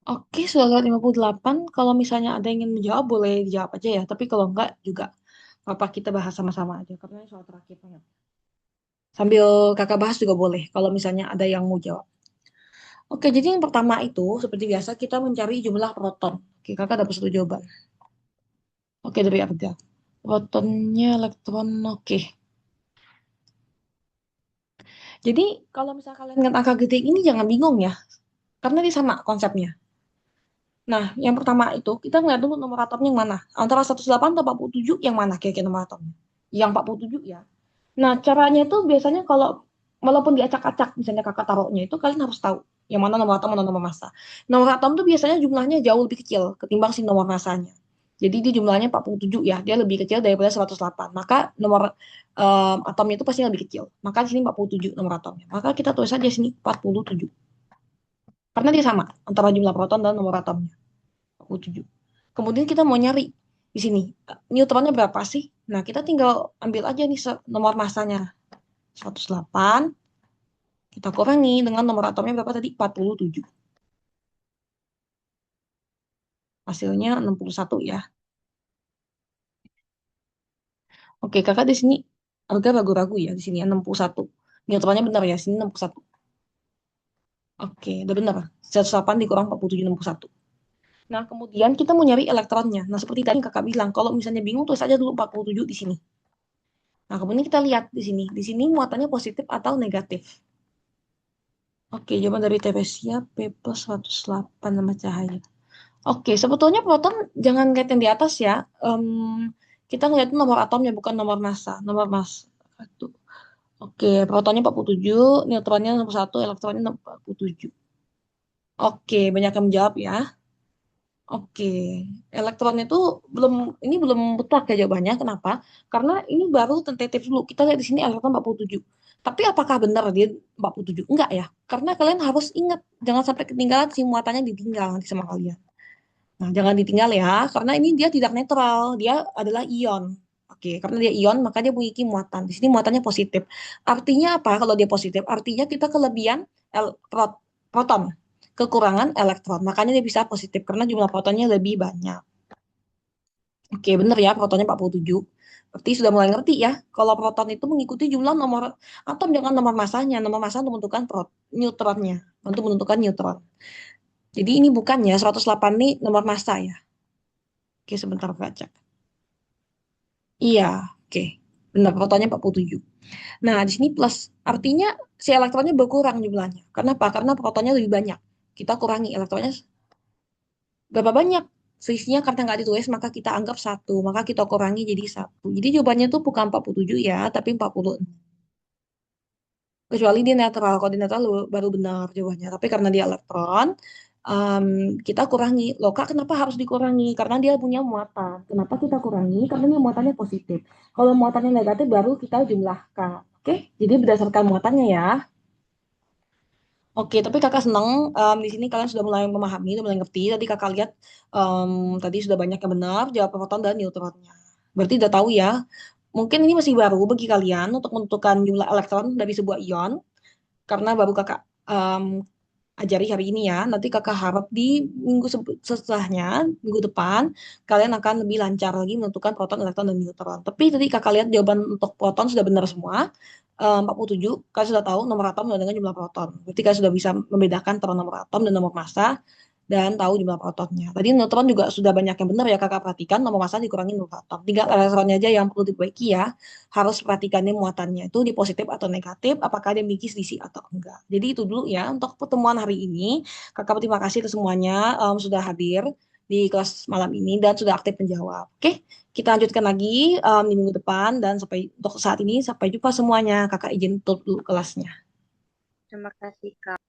Oke, sudah lewat 58. Kalau misalnya ada yang ingin menjawab, boleh dijawab aja ya. Tapi kalau enggak juga apa kita bahas sama-sama aja. Karena ini soal terakhir banget. Sambil kakak bahas juga boleh. Kalau misalnya ada yang mau jawab. Oke, jadi yang pertama itu seperti biasa kita mencari jumlah proton. Oke, kakak dapat satu jawaban. Oke, dari harga. Protonnya elektron, oke. Jadi kalau misalnya kalian ingat angka gede ini jangan bingung ya. Karena ini sama konsepnya. Nah, yang pertama itu kita ngeliat dulu nomor atomnya yang mana. Antara 108 atau 47 yang mana kira-kira nomor atomnya. Yang 47 ya. Nah, caranya itu biasanya kalau walaupun diacak-acak misalnya kakak taruhnya itu kalian harus tahu yang mana nomor atom mana nomor massa. Nomor atom tuh biasanya jumlahnya jauh lebih kecil ketimbang si nomor massanya. Jadi dia jumlahnya 47 ya, dia lebih kecil daripada 108. Maka nomor atomnya itu pasti lebih kecil. Maka di sini 47 nomor atomnya. Maka kita tulis aja sini 47. Karena dia sama antara jumlah proton dan nomor atomnya 47. Kemudian kita mau nyari di sini neutronnya berapa sih? Nah, kita tinggal ambil aja nih nomor massanya 108, kita kurangi dengan nomor atomnya berapa tadi? 47. Hasilnya 61 ya. Oke, kakak di sini agak ragu-ragu ya. Di sini ya 61. Neutronnya benar ya, sini 61. Oke, udah benar. 108 dikurang 47, 61. Nah, kemudian kita mau nyari elektronnya. Nah, seperti tadi kakak bilang, kalau misalnya bingung, tulis aja dulu 47 di sini. Nah, kemudian kita lihat di sini. Di sini muatannya positif atau negatif. Oke, jawaban dari Teresia P plus 108 sama cahaya. Oke, sebetulnya proton jangan lihat yang di atas ya. Kita ngeliat nomor atomnya bukan nomor massa. Nomor massa. Satu. Oke, protonnya 47, neutronnya 61, elektronnya 47. Oke, banyak yang menjawab ya. Oke, elektron itu belum ini belum mutlak ya jawabannya. Kenapa? Karena ini baru tentatif dulu. Kita lihat di sini elektron 47. Tapi apakah benar dia 47? Enggak ya. Karena kalian harus ingat jangan sampai ketinggalan si muatannya ditinggal nanti sama kalian. Nah, jangan ditinggal ya, karena ini dia tidak netral, dia adalah ion. Oke, karena dia ion, maka dia memiliki muatan. Di sini muatannya positif. Artinya apa kalau dia positif? Artinya kita kelebihan proton, kekurangan elektron. Makanya dia bisa positif, karena jumlah protonnya lebih banyak. Oke, benar ya, protonnya 47. Berarti sudah mulai ngerti ya, kalau proton itu mengikuti jumlah nomor atom dengan nomor masanya. Nomor massa untuk menentukan neutronnya, untuk menentukan neutron. Jadi ini bukan ya, 108 ini nomor massa ya. Oke, sebentar baca. Iya, oke. Benar, protonnya 47. Nah, di sini plus. Artinya si elektronnya berkurang jumlahnya. Kenapa? Karena protonnya lebih banyak. Kita kurangi elektronnya berapa banyak. Selisihnya karena nggak ditulis, maka kita anggap satu. Maka kita kurangi jadi satu. Jadi jawabannya itu bukan 47 ya, tapi 46. Kecuali dia netral. Kalau dia netral baru benar jawabannya. Tapi karena dia elektron, em, kita kurangi. Loh, Kak, kenapa harus dikurangi? Karena dia punya muatan. Kenapa kita kurangi? Karena dia muatannya positif. Kalau muatannya negatif, baru kita jumlahkan. Oke, jadi berdasarkan muatannya ya. Oke, tapi kakak senang di sini kalian sudah mulai memahami, sudah mulai ngerti. Tadi kakak lihat em, tadi sudah banyak yang benar, jawab proton dan neutronnya. Berarti udah tahu ya. Mungkin ini masih baru bagi kalian untuk menentukan jumlah elektron dari sebuah ion, karena baru kakak ajari hari ini ya. Nanti kakak harap di minggu setelahnya, minggu depan, kalian akan lebih lancar lagi menentukan proton, elektron, dan neutron. Tapi tadi kakak lihat jawaban untuk proton sudah benar semua. 47, kalian sudah tahu nomor atom dan dengan jumlah proton. Berarti kalian sudah bisa membedakan antara nomor atom dan nomor massa dan tahu jumlah protonnya. Tadi neutron juga sudah banyak yang benar ya kakak perhatikan, nomor massa dikurangi nomor atom. Tinggal elektronnya aja yang perlu diperbaiki ya. Harus perhatikan nih muatannya itu di positif atau negatif, apakah dia memiliki selisih atau enggak. Jadi itu dulu ya untuk pertemuan hari ini. Kakak terima kasih ke semuanya sudah hadir di kelas malam ini dan sudah aktif menjawab. Oke, kita lanjutkan lagi di minggu depan dan sampai untuk saat ini sampai jumpa semuanya. Kakak izin tutup dulu kelasnya. Terima kasih, Kak.